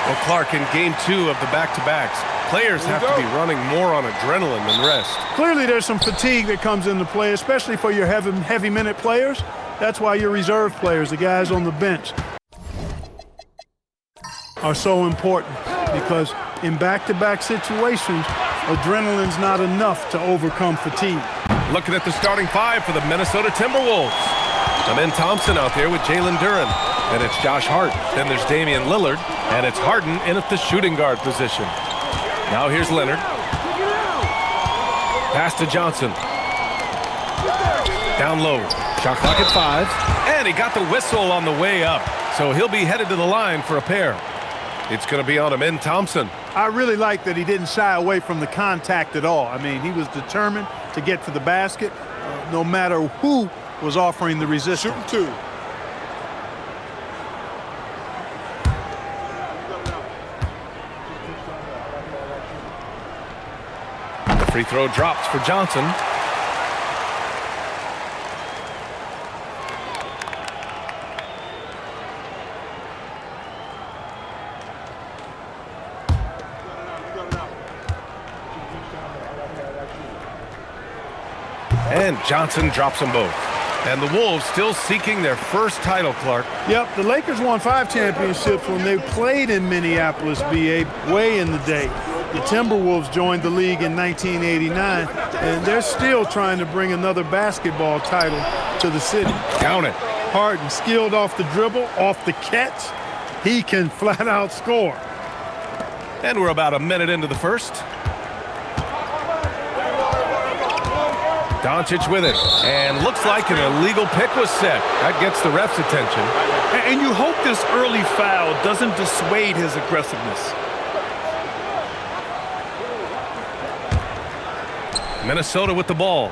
Well, Clark, in game 2 of the back-to-backs, players have to be running more on adrenaline than rest. Clearly there's some fatigue that comes into play, especially for your heavy minute players. That's why your reserve players, the guys on the bench, are so important, because in back-to-back situations, adrenaline's not enough to overcome fatigue. Looking at the starting 5 for the Minnesota Timberwolves. Amen Thompson out there with Jalen Duren. And it's Josh Hart. Then there's Damian Lillard. And it's Harden in at the shooting guard position. Now here's Leonard. Pass to Johnson. Down low. Shot clock at 5. And he got the whistle on the way up. So he'll be headed to the line for a pair. It's going to be on Amen Thompson. I really like that he didn't shy away from the contact at all. I mean, he was determined to get to the basket, no matter who was offering the resistance. Shooting 2. The free throw drops for Johnson. And Johnson drops them both. And the Wolves still seeking their first title, Clark. Yep, the Lakers won 5 championships when they played in Minneapolis, BA, way in the day. The Timberwolves joined the league in 1989, and they're still trying to bring another basketball title to the city. Count it. Harden, skilled off the dribble, off the catch. He can flat out score. And we're about a minute into the first. Doncic with it, and looks like an illegal pick was set. That gets the ref's attention. And you hope this early foul doesn't dissuade his aggressiveness. Minnesota with the ball.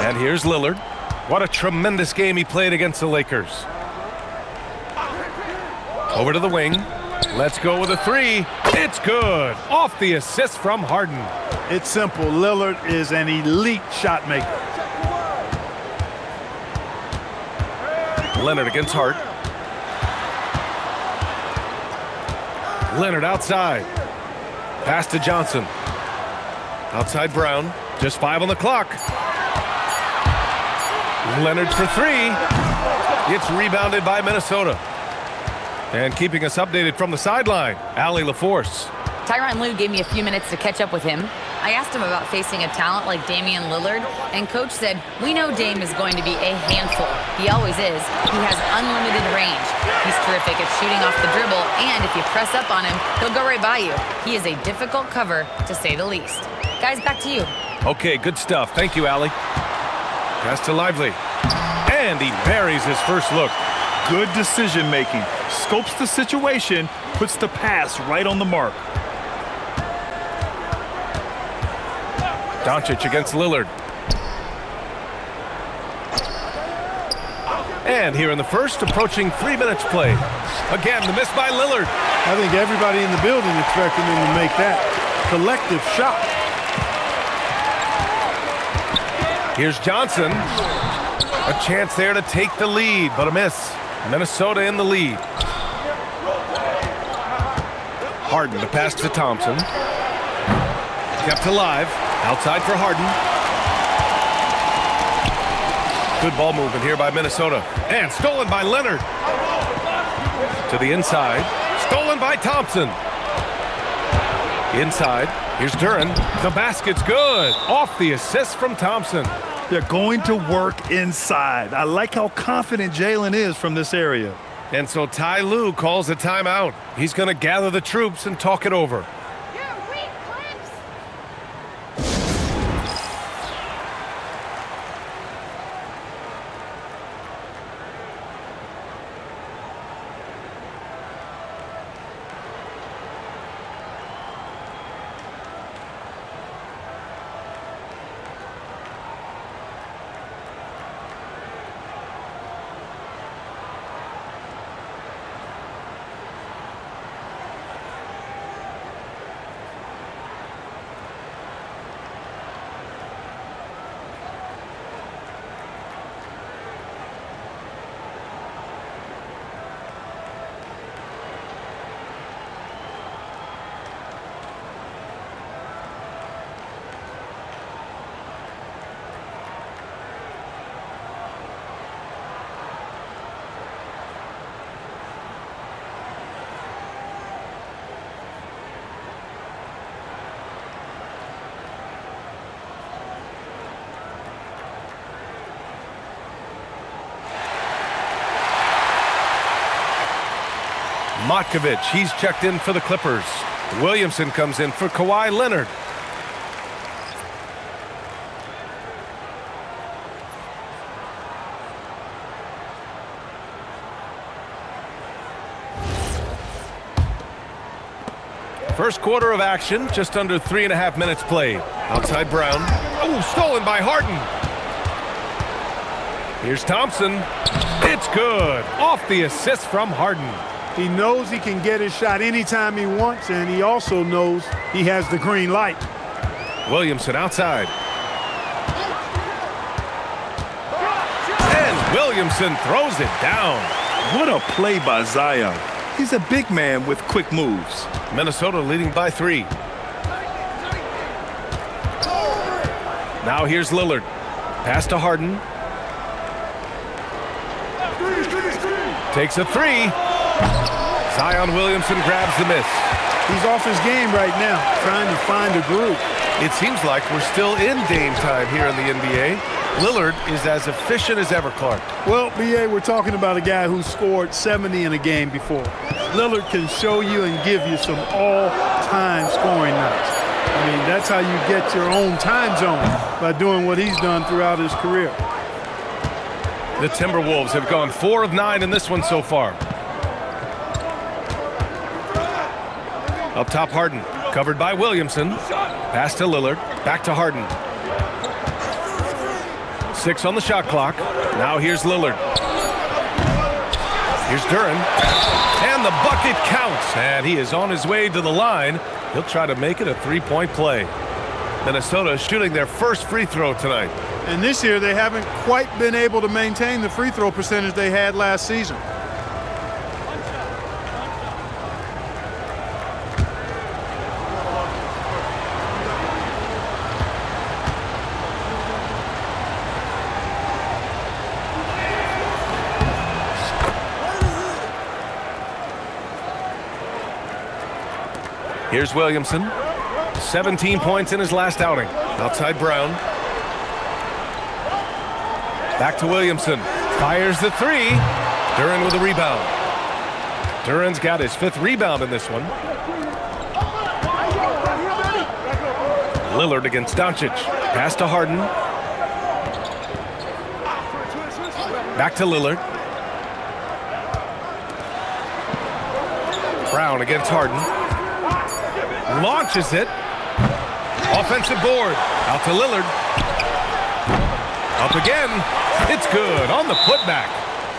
And here's Lillard. What a tremendous game he played against the Lakers. Over to the wing. Let's go with a 3. It's good. Off the assist from Harden. It's simple. Lillard is an elite shot maker. Leonard against Hart. Leonard outside. Pass to Johnson. Outside Brown. Just 5 on the clock. Leonard for 3. It's rebounded by Minnesota. And keeping us updated from the sideline, Allie LaForce. Tyronn Lue gave me a few minutes to catch up with him. I asked him about facing a talent like Damian Lillard, and Coach said, "We know Dame is going to be a handful. He always is. He has unlimited range. He's terrific at shooting off the dribble, and if you press up on him, he'll go right by you. He is a difficult cover, to say the least." Guys, back to you. Okay, good stuff. Thank you, Allie. Pass to Lively. And he buries his first look. Good decision making. Scopes the situation, puts the pass right on the mark. Doncic against Lillard. And here in the first, approaching 3 minutes played. Again, the miss by Lillard. I think everybody in the building expected him to make that collective shot. Here's Johnson. A chance there to take the lead, but a miss. Minnesota in the lead. Harden to pass to Thompson. Kept alive. Outside for Harden. Good ball movement here by Minnesota. And stolen by Leonard. To the inside. Stolen by Thompson. Inside. Here's Duren. The basket's good. Off the assist from Thompson. They're going to work inside. I like how confident Jalen is from this area. And so Ty Lue calls a timeout. He's going to gather the troops and talk it over. Matkovic, he's checked in for the Clippers. Williamson comes in for Kawhi Leonard. First quarter of action, just under 3.5 minutes played. Outside Brown. Oh, stolen by Harden. Here's Thompson. It's good. Off the assist from Harden. He knows he can get his shot anytime he wants, and he also knows he has the green light. Williamson outside. And Williamson throws it down. What a play by Zion. He's a big man with quick moves. Minnesota leading by 3. Now here's Lillard. Pass to Harden. Takes a 3. Zion Williamson grabs the miss. He's off his game right now, trying to find a groove. It seems like we're still in Dame time here in the NBA. Lillard is as efficient as ever, Clark. Well, B.A., we're talking about a guy who scored 70 in a game before. Lillard can show you and give you some all-time scoring nights. I mean, that's how you get your own time zone, by doing what he's done throughout his career. The Timberwolves have gone 4 of 9 in this one so far. Up top, Harden. Covered by Williamson. Pass to Lillard. Back to Harden. 6 on the shot clock. Now here's Lillard. Here's Duren. And the bucket counts. And he is on his way to the line. He'll try to make it a 3-point play. Minnesota is shooting their first free throw tonight. And this year, they haven't quite been able to maintain the free throw percentage they had last season. Here's Williamson. 17 points in his last outing. Outside Brown. Back to Williamson. Fires the 3. Duren with a rebound. Duren's got his 5th rebound in this one. Lillard against Doncic. Pass to Harden. Back to Lillard. Brown against Harden. Launches it. Offensive board. Out to Lillard. Up again. It's good on the putback.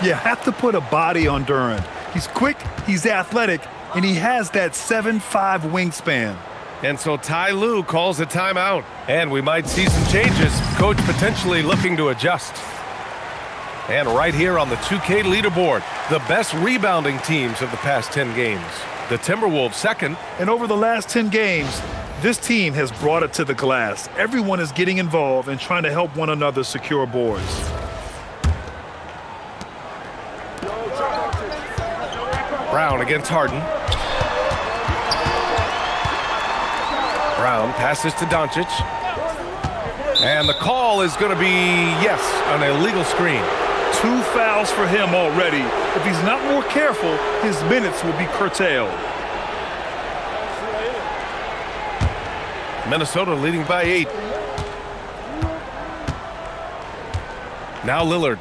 You have to put a body on Duren. He's quick, he's athletic, and he has that 7'5" wingspan. And so Ty Lue calls a timeout. And we might see some changes. Coach potentially looking to adjust. And right here on the 2K leaderboard, the best rebounding teams of the past 10 games. The Timberwolves second. And over the last 10 games, this team has brought it to the glass. Everyone is getting involved and trying to help one another secure boards. Brown against Harden. Brown passes to Doncic. And the call is going to be, yes, an illegal screen. 2 fouls for him already. If he's not more careful, his minutes will be curtailed. Minnesota leading by 8. Now Lillard.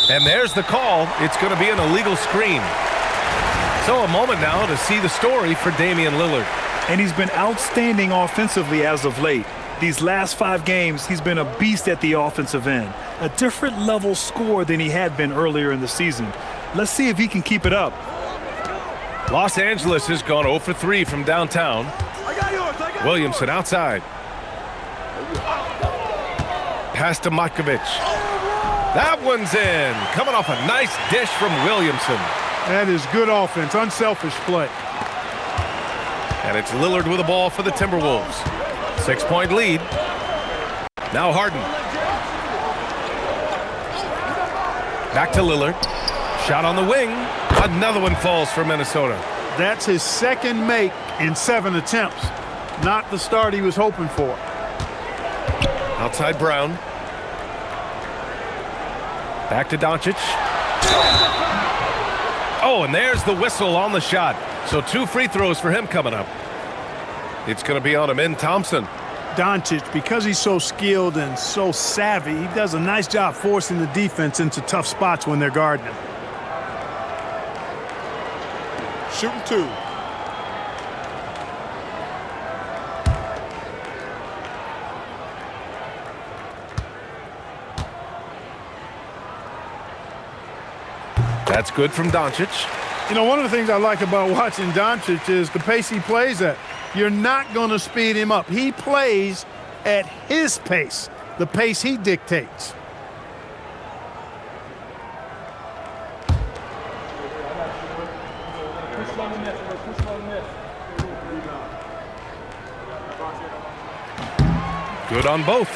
And there's the call. It's going to be an illegal screen. So a moment now to see the story for Damian Lillard. And he's been outstanding offensively as of late. These last 5 games, he's been a beast at the offensive end. A different level score than he had been earlier in the season. Let's see if he can keep it up. Los Angeles has gone 0 for 3 from downtown. Williamson outside. Pass to Matkovic. That one's in. Coming off a nice dish from Williamson. That is good offense, unselfish play. And it's Lillard with the ball for the Timberwolves. 6-point lead. Now Harden. Back to Lillard. Shot on the wing. Another one falls for Minnesota. That's his second make in 7 attempts. Not the start he was hoping for. Outside Brown. Back to Doncic. Oh, and there's the whistle on the shot. So 2 free throws for him coming up. It's going to be on Amin Thompson. Doncic, because he's so skilled and so savvy, he does a nice job forcing the defense into tough spots when they're guarding him. Shooting 2. That's good from Doncic. You know, one of the things I like about watching Doncic is the pace he plays at. You're not going to speed him up. He plays at his pace, the pace he dictates. Good on both.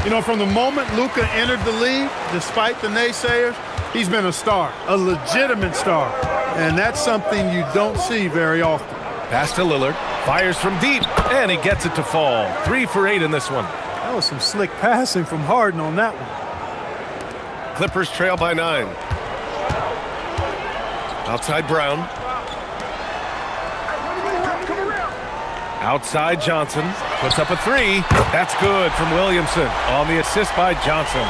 You know, from the moment Luka entered the league, despite the naysayers, he's been a star, a legitimate star. And that's something you don't see very often. Pass to Lillard. Fires from deep, and he gets it to fall. 3 for 8 in this one. That was some slick passing from Harden on that one. Clippers trail by 9. Outside Brown. Outside Johnson. Puts up a 3. That's good from Williamson on the assist by Johnson.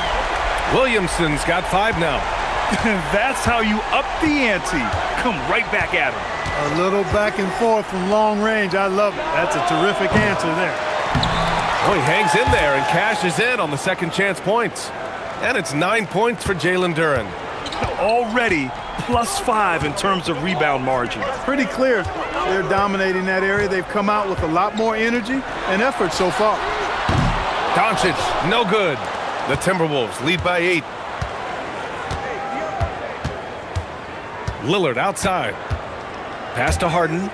Williamson's got 5 now. That's how you up the ante. Come right back at him. A little back and forth from long range. I love it. That's a terrific answer there. Oh, he hangs in there and cashes in on the second chance points. And it's 9 points for Jalen Duren. Already +5 in terms of rebound margin. Pretty clear they're dominating that area. They've come out with a lot more energy and effort so far. Doncic, no good. The Timberwolves lead by 8. Lillard outside. Pass to Harden.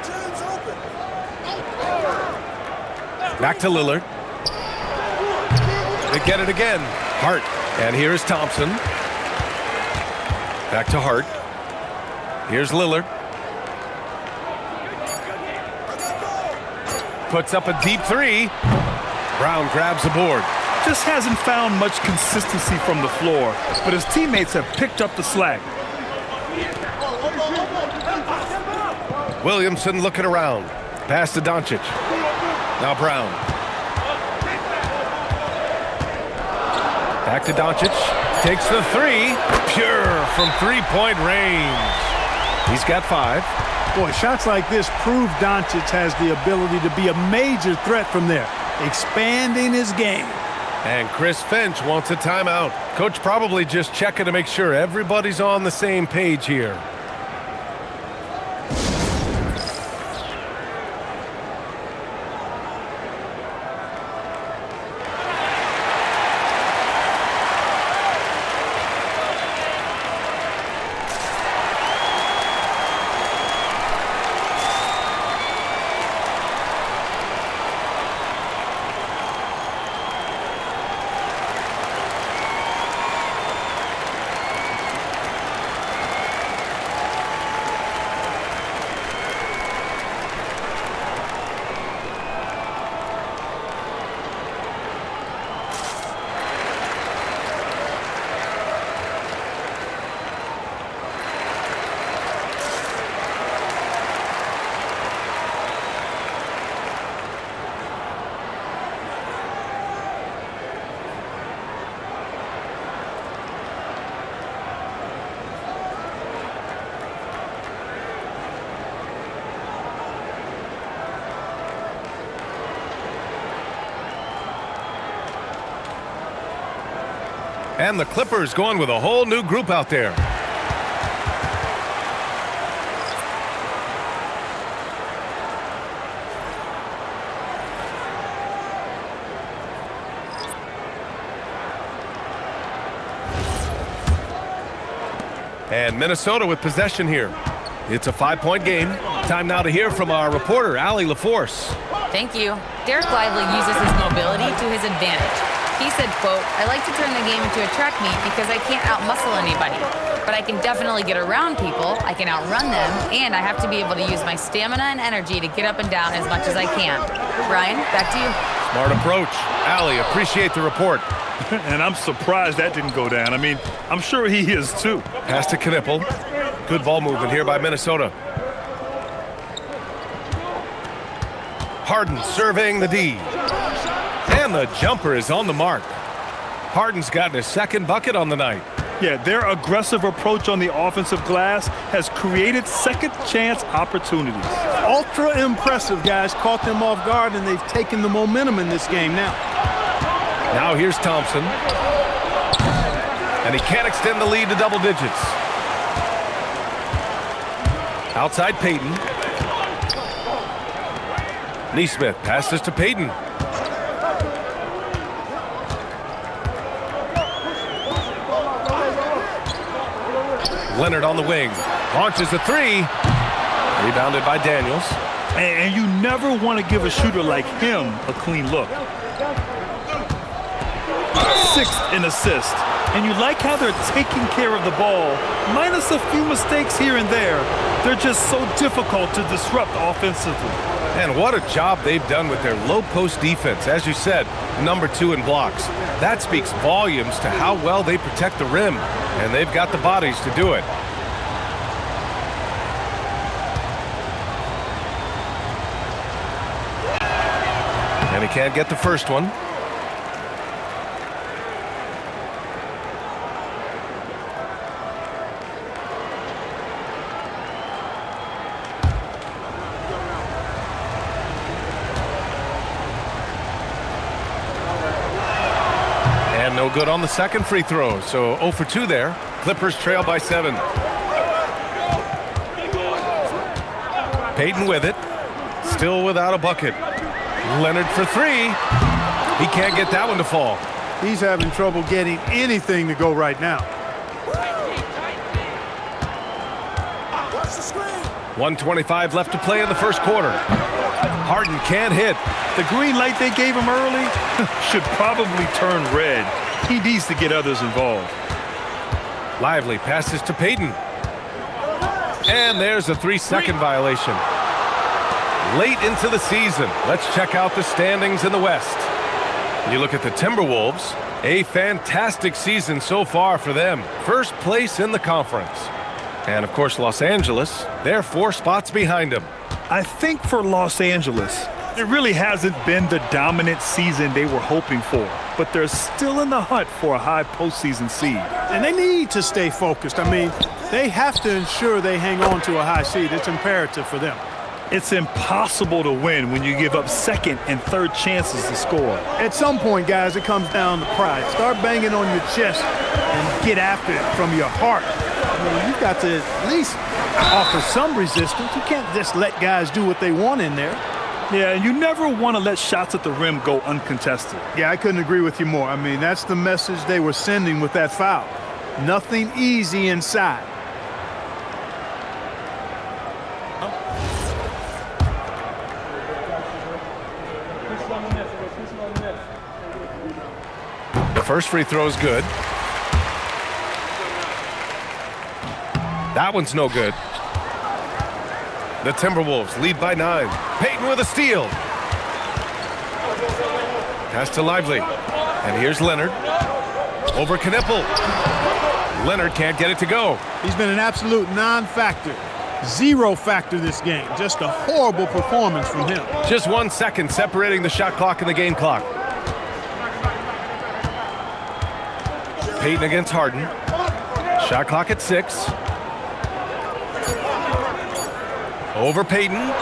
Back to Lillard. They get it again. Hart. And here's Thompson. Back to Hart. Here's Lillard. Puts up a deep 3. Brown grabs the board. Just hasn't found much consistency from the floor, but his teammates have picked up the slack. Williamson looking around. Pass to Doncic. Now Brown. Back to Doncic. Takes the 3. Pure from 3-point range. He's got 5. Boy, shots like this prove Doncic has the ability to be a major threat from there, expanding his game. And Chris Finch wants a timeout. Coach probably just checking to make sure everybody's on the same page here. And the Clippers going with a whole new group out there. And Minnesota with possession here. It's a 5-point game. Time now to hear from our reporter, Allie LaForce. Thank you. Derek Lively uses his mobility to his advantage. He said, quote, "I like to turn the game into a track meet because I can't out-muscle anybody. But I can definitely get around people, I can outrun them, and I have to be able to use my stamina and energy to get up and down as much as I can." Ryan, back to you. Smart approach. Allie, appreciate the report. And I'm surprised that didn't go down. I mean, I'm sure he is too. Pass to Knippel. Good ball movement here by Minnesota. Harden serving the D. And the jumper is on the mark. Harden's gotten his second bucket on the night. Yeah, their aggressive approach on the offensive glass has created second chance opportunities. Ultra impressive, guys. Caught them off guard, and they've taken the momentum in this game now. Now here's Thompson. And he can't extend the lead to double digits. Outside Payton. Neesmith passes to Payton. Leonard on the wing. Launches a three. Rebounded by Daniels. And you never want to give a shooter like him a clean look. Sixth in assist. And you like how they're taking care of the ball. Minus a few mistakes here and there. They're just so difficult to disrupt offensively. And what a job they've done with their low post defense. As you said, #2 in blocks. That speaks volumes to how well they protect the rim. And they've got the bodies to do it. And he can't get the first one. And no good on the second free throw. So 0 for 2 there. Clippers trail by 7. Payton with it. Still without a bucket. Leonard for 3. He can't get that one to fall. He's having trouble getting anything to go right now. 1:25 left to play in the first quarter. Harden can't hit. The green light they gave him early should probably turn red. He needs to get others involved. Lively passes to Payton. And there's a 3-second violation. Late into the season, let's check out the standings in the West. You look at the Timberwolves, a fantastic season so far for them. First place in the conference. And of course, Los Angeles, they're 4 spots behind them. I think for Los Angeles, it really hasn't been the dominant season they were hoping for, but they're still in the hunt for a high postseason seed. And they need to stay focused. I mean, they have to ensure they hang on to a high seed. It's imperative for them. It's impossible to win when you give up second and third chances to score. At some point, guys, it comes down to pride. Start banging on your chest and get after it from your heart. I mean, you've got to at least offer some resistance. You can't just let guys do what they want in there. Yeah, and you never want to let shots at the rim go uncontested. Yeah, I couldn't agree with you more. I mean, that's the message they were sending with that foul. Nothing easy inside. The first free throw is good. That one's no good. The Timberwolves lead by 9. Payton with a steal. Pass to Lively. And here's Leonard. Over Knipple. Leonard can't get it to go. He's been an absolute non-factor. 0 factor this game. Just a horrible performance from him. Just 1 second separating the shot clock and the game clock. Payton against Harden. Shot clock at 6. Over Payton.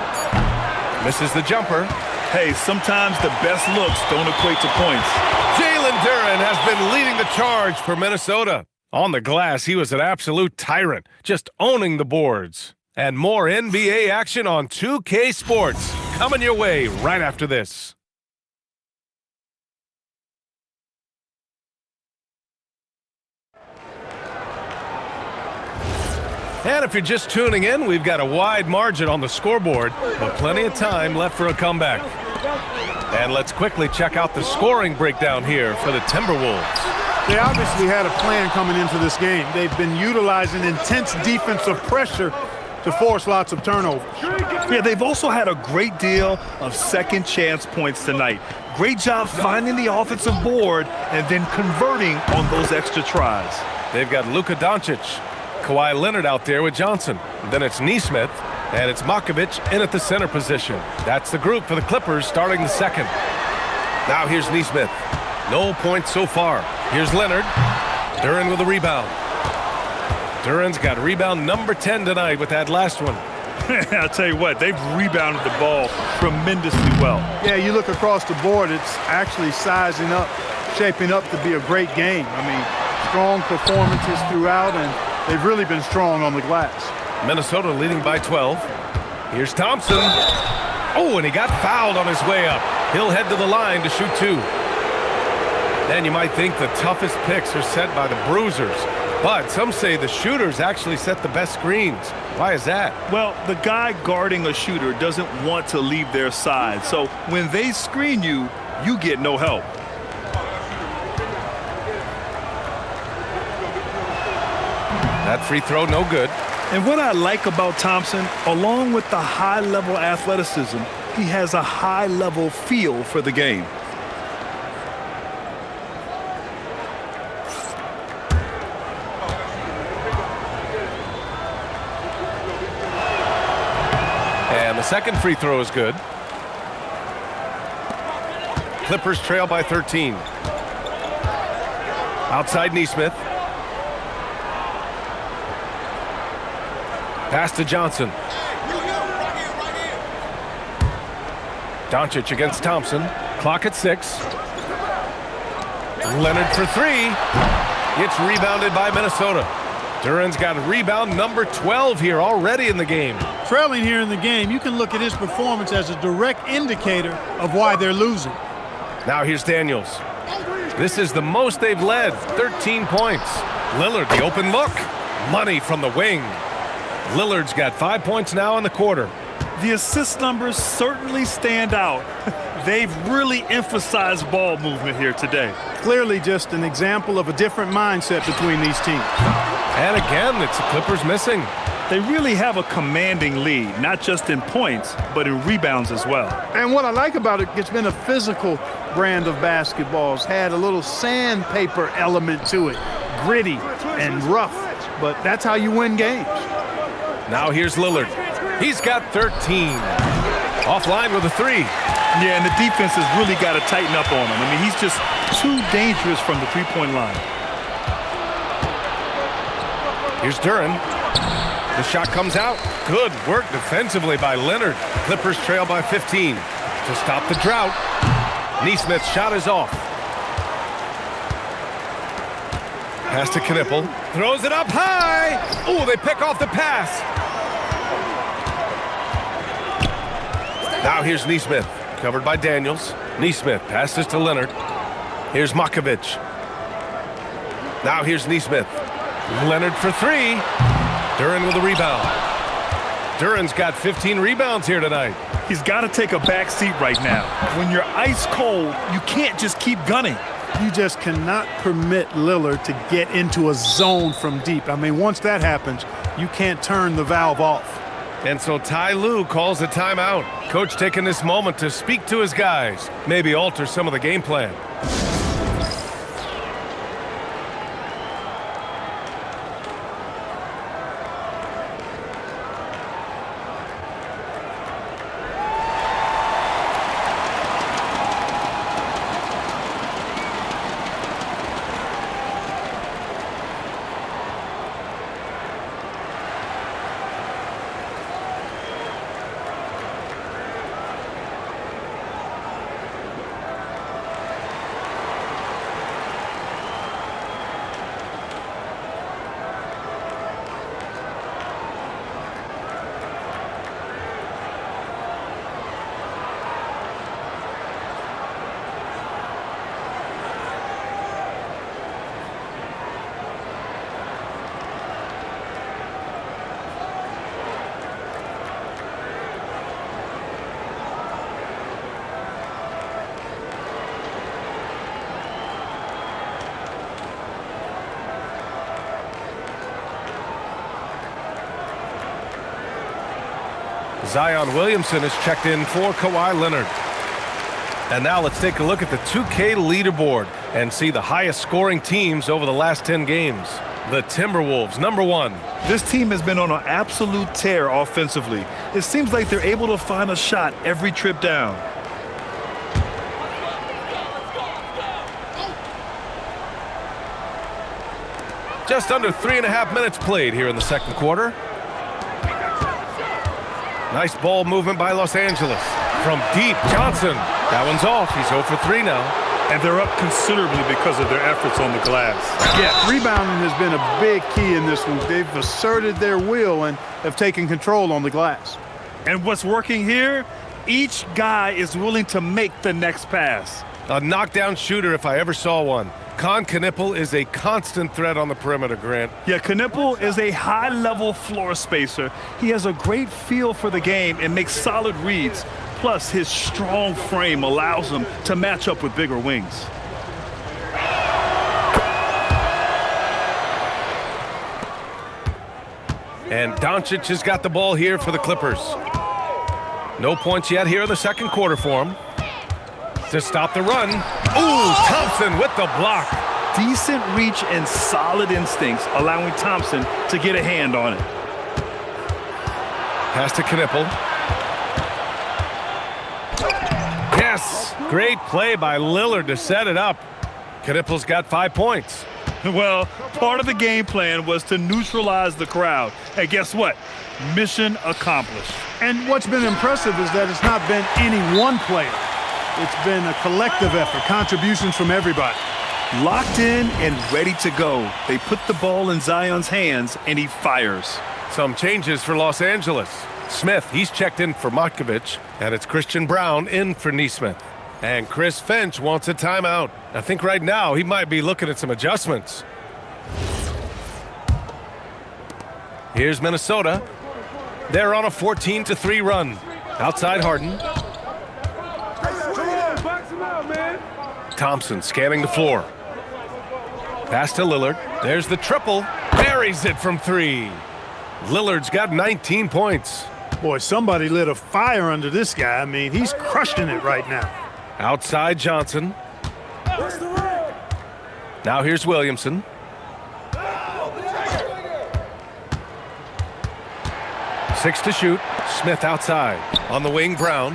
Misses the jumper. Hey, sometimes the best looks don't equate to points. Jalen Duren has been leading the charge for Minnesota. On the glass, he was an absolute tyrant, just owning the boards. And more NBA action on 2K Sports coming your way right after this. And if you're just tuning in, we've got a wide margin on the scoreboard, but plenty of time left for a comeback. And let's quickly check out the scoring breakdown here for the Timberwolves. They obviously had a plan coming into this game. They've been utilizing intense defensive pressure to force lots of turnovers. Yeah, they've also had a great deal of second chance points tonight. Great job finding the offensive board and then converting on those extra tries. They've got Luka Doncic. Kawhi Leonard out there with Johnson. Then it's Nesmith, and it's Makovich in at the center position. That's the group for the Clippers starting the second. Now here's Nesmith. No points so far. Here's Leonard. Duren with a rebound. Duren's got rebound number 10 tonight with that last one. I'll tell you what, they've rebounded the ball tremendously well. Yeah, you look across the board, it's actually sizing up, shaping up to be a great game. I mean, strong performances throughout, and they've really been strong on the glass. Minnesota leading by 12. Here's Thompson. Oh, and he got fouled on his way up. He'll head to the line to shoot 2. And you might think the toughest picks are set by the bruisers, but some say the shooters actually set the best screens. Why is that? Well, the guy guarding a shooter doesn't want to leave their side, so when they screen you, you get no help. That free throw, no good. And what I like about Thompson, along with the high-level athleticism, he has a high-level feel for the game. And the second free throw is good. Clippers trail by 13. Outside Nesmith. Pass to Johnson. Doncic against Thompson. Clock at 6. Leonard for 3. It's rebounded by Minnesota. Duren's got rebound number 12 here already in the game. Trailing here in the game, you can look at his performance as a direct indicator of why they're losing. Now here's Daniels. This is the most they've led, 13 points. Lillard, the open look. Money from the wing. Lillard's got 5 points now in the quarter. The assist numbers certainly stand out. They've really emphasized ball movement here today. Clearly just an example of a different mindset between these teams. And again, it's the Clippers missing. They really have a commanding lead, not just in points, but in rebounds as well. And what I like about it, it's been a physical brand of basketball. It's had a little sandpaper element to it, gritty and rough, but that's how you win games. Now here's Lillard. He's got 13. Offline with a 3. Yeah, and the defense has really got to tighten up on him. I mean, he's just too dangerous from the three-point line. Here's Duren. The shot comes out. Good work defensively by Leonard. Clippers trail by 15. To stop the drought, Nesmith's shot is off. Pass to Knippel. Throws it up high. Oh, they pick off the pass. Now here's Nesmith. Covered by Daniels. Nesmith passes to Leonard. Here's Makovich. Now here's Nesmith. Leonard for 3. Duren with a rebound. Duren's got 15 rebounds here tonight. He's got to take a back seat right now. When you're ice cold, you can't just keep gunning. You just cannot permit Lillard to get into a zone from deep. I mean, once that happens, you can't turn the valve off. And so Ty Lue calls a timeout. Coach taking this moment to speak to his guys, maybe alter some of the game plan. Zion Williamson is checked in for Kawhi Leonard. And now let's take a look at the 2K leaderboard. and see the highest scoring teams over the last 10 games. The Timberwolves, number 1. This team has been on an absolute tear offensively. It seems like they're able to find a shot every trip down. Just under 3.5 minutes played here in the second quarter. Nice ball movement by Los Angeles. From deep, Johnson. That one's off. He's 0 for 3 now. And they're up considerably because of their efforts on the glass. Yeah, rebounding has been a big key in this one. They've asserted their will and have taken control on the glass. And what's working here? Each guy is willing to make the next pass. A knockdown shooter if I ever saw one. Knipple is a constant threat on the perimeter, Grant. Yeah, Knipple is a high-level floor spacer. He has a great feel for the game and makes solid reads. Plus, his strong frame allows him to match up with bigger wings. And Doncic has got the ball here for the Clippers. No points yet here in the second quarter for him. To stop the run. Ooh, Thompson with the block. Decent reach and solid instincts, allowing Thompson to get a hand on it. Pass to Knipple. Yes, great play by Lillard to set it up. Knipple's got 5 points. Well, part of the game plan was to neutralize the crowd. And guess what? Mission accomplished. And what's been impressive is that it's not been any one player. It's been a collective effort, contributions from everybody. Locked in and ready to go. They put the ball in Zion's hands, and he fires. Some changes for Los Angeles. Smith, he's checked in for Matkovic, and it's Christian Brown in for Nesmith. And Chris Finch wants a timeout. I think right now he might be looking at some adjustments. Here's Minnesota. They're on a 14-3 run. Outside Harden. Thompson scanning the floor. Pass to Lillard. There's the triple. Buries it from 3. Lillard's got 19 points. Boy, somebody lit a fire under this guy. I mean, he's crushing it right now. Outside Johnson. Now here's Williamson. Six to shoot. Smith outside. On the wing, Brown.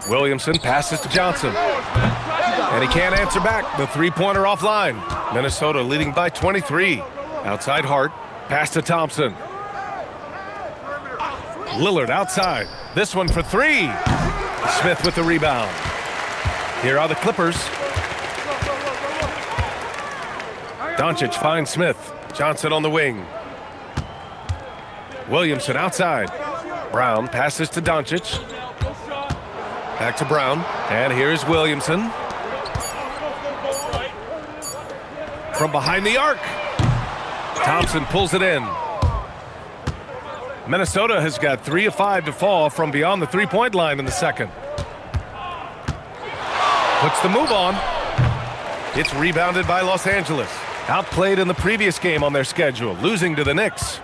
Williamson passes to Johnson. And he can't answer back. The three-pointer offline. Minnesota leading by 23. Outside Hart. Pass to Thompson. Lillard outside. This one for 3. Smith with the rebound. Here are the Clippers. Doncic finds Smith. Johnson on the wing. Williamson outside. Brown passes to Doncic. Back to Brown. And here's Williamson. From behind the arc. Thompson pulls it in. Minnesota has got 3 of 5 to fall from beyond the three-point line in the second. Puts the move on. It's rebounded by Los Angeles. Outplayed in the previous game on their schedule, losing to the Knicks.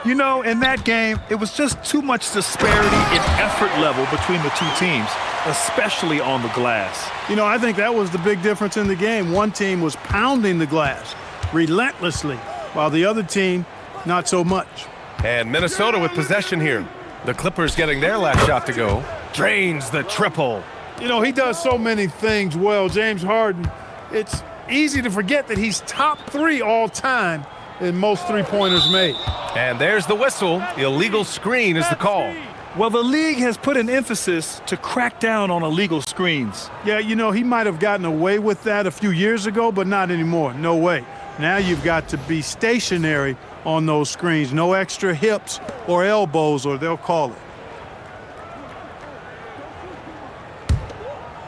You know, in that game, it was just too much disparity in effort level between the two teams, especially on the glass. You know, I think that was the big difference in the game. One team was pounding the glass relentlessly, while the other team, not so much. And Minnesota with possession here. The Clippers getting their last shot to go. Drains the triple. You know, he does so many things well, James Harden. It's easy to forget that he's top 3 all time in most three-pointers made. And there's the whistle. Illegal screen is the call. Well, the league has put an emphasis to crack down on illegal screens. Yeah, you know, he might have gotten away with that a few years ago, but not anymore. No way. Now you've got to be stationary on those screens. No extra hips or elbows, or they'll call it.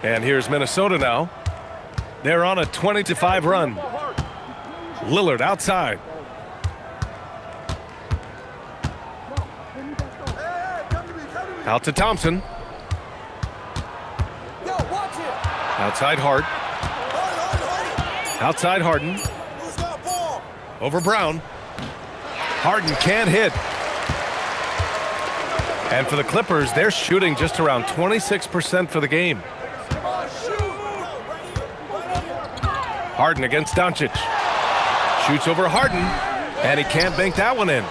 And here's Minnesota now. They're on a 20-5 run. Lillard outside. Out to Thompson. Outside Hart. Outside Harden. Over Brown. Harden can't hit. And for the Clippers, they're shooting just around 26% for the game. Harden against Doncic. Shoots over Harden, and he can't bank that one in.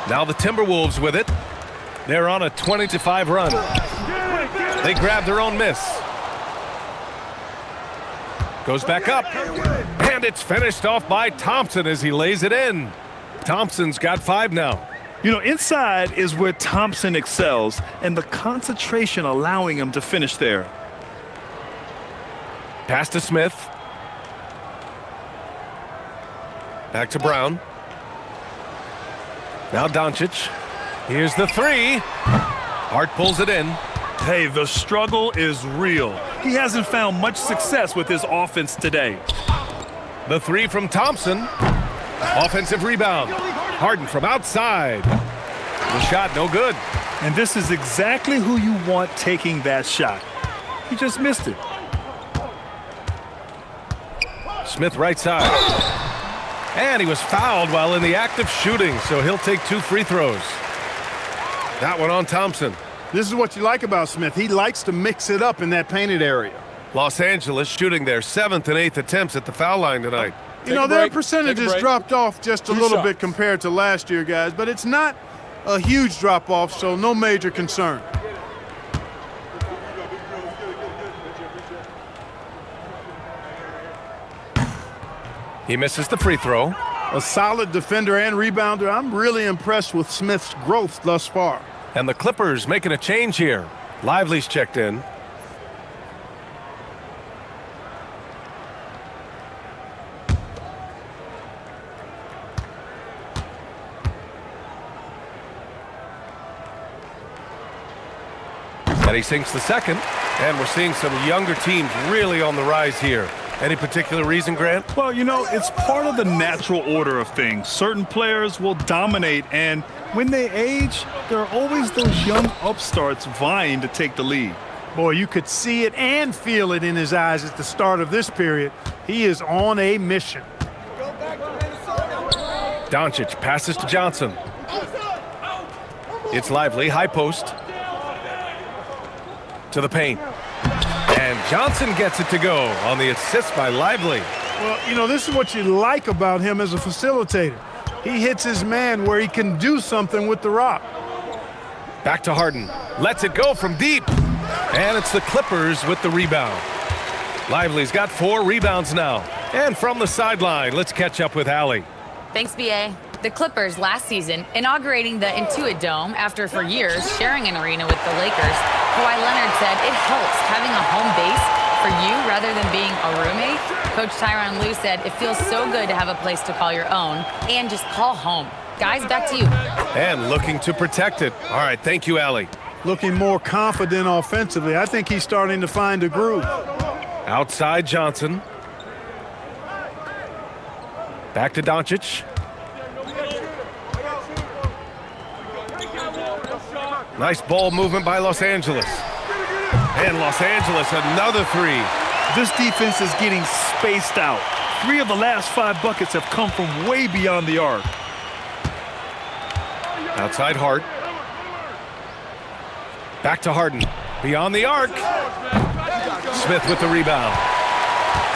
Now the Timberwolves with it. They're on a 20-5 run. They grab their own miss. Goes back up, and it's finished off by Thompson as he lays it in. Thompson's got 5 now. You know, inside is where Thompson excels, and the concentration allowing him to finish there. Pass to Smith. Back to Brown. Now Doncic. Here's the 3. Hart pulls it in. Hey, the struggle is real. He hasn't found much success with his offense today. The 3 from Thompson. Offensive rebound. Harden from outside. The shot no good. And this is exactly who you want taking that shot. He just missed it. Smith right side. And he was fouled while in the act of shooting, so he'll take 2 free throws. That one on Thompson. This is what you like about Smith. He likes to mix it up in that painted area. Los Angeles shooting their 7th and 8th attempts at the foul line tonight. You know, their percentages dropped off just a little bit compared to last year, guys, but it's not a huge drop-off, so no major concern. He misses the free throw. A solid defender and rebounder. I'm really impressed with Smith's growth thus far. And the Clippers making a change here. Lively's checked in. And he sinks the second. And we're seeing some younger teams really on the rise here. Any particular reason, Grant? Well, you know, it's part of the natural order of things. Certain players will dominate, and when they age, there are always those young upstarts vying to take the lead. Boy, you could see it and feel it in his eyes at the start of this period. He is on a mission. Doncic passes to Johnson. It's Lively, high post. To the paint. And Johnson gets it to go on the assist by Lively. Well, you know, this is what you like about him as a facilitator. He hits his man where he can do something with the rock. Back to Harden. Lets it go from deep. And it's the Clippers with the rebound. Lively's got 4 rebounds now. And from the sideline, let's catch up with Allie. Thanks, BA. The Clippers last season, inaugurating the Intuit Dome after for years sharing an arena with the Lakers, Kawhi Leonard said it helps having a home base for you rather than being a roommate. Coach Tyronn Lue said it feels so good to have a place to call your own and just call home. Guys, back to you. And looking to protect it. All right, thank you, Allie. Looking more confident offensively. I think he's starting to find a groove. Outside Johnson. Back to Doncic. Nice ball movement by Los Angeles. And Los Angeles, another 3. This defense is getting spaced out. 3 of the last 5 buckets have come from way beyond the arc. Outside Hart. Back to Harden. Beyond the arc. Smith with the rebound.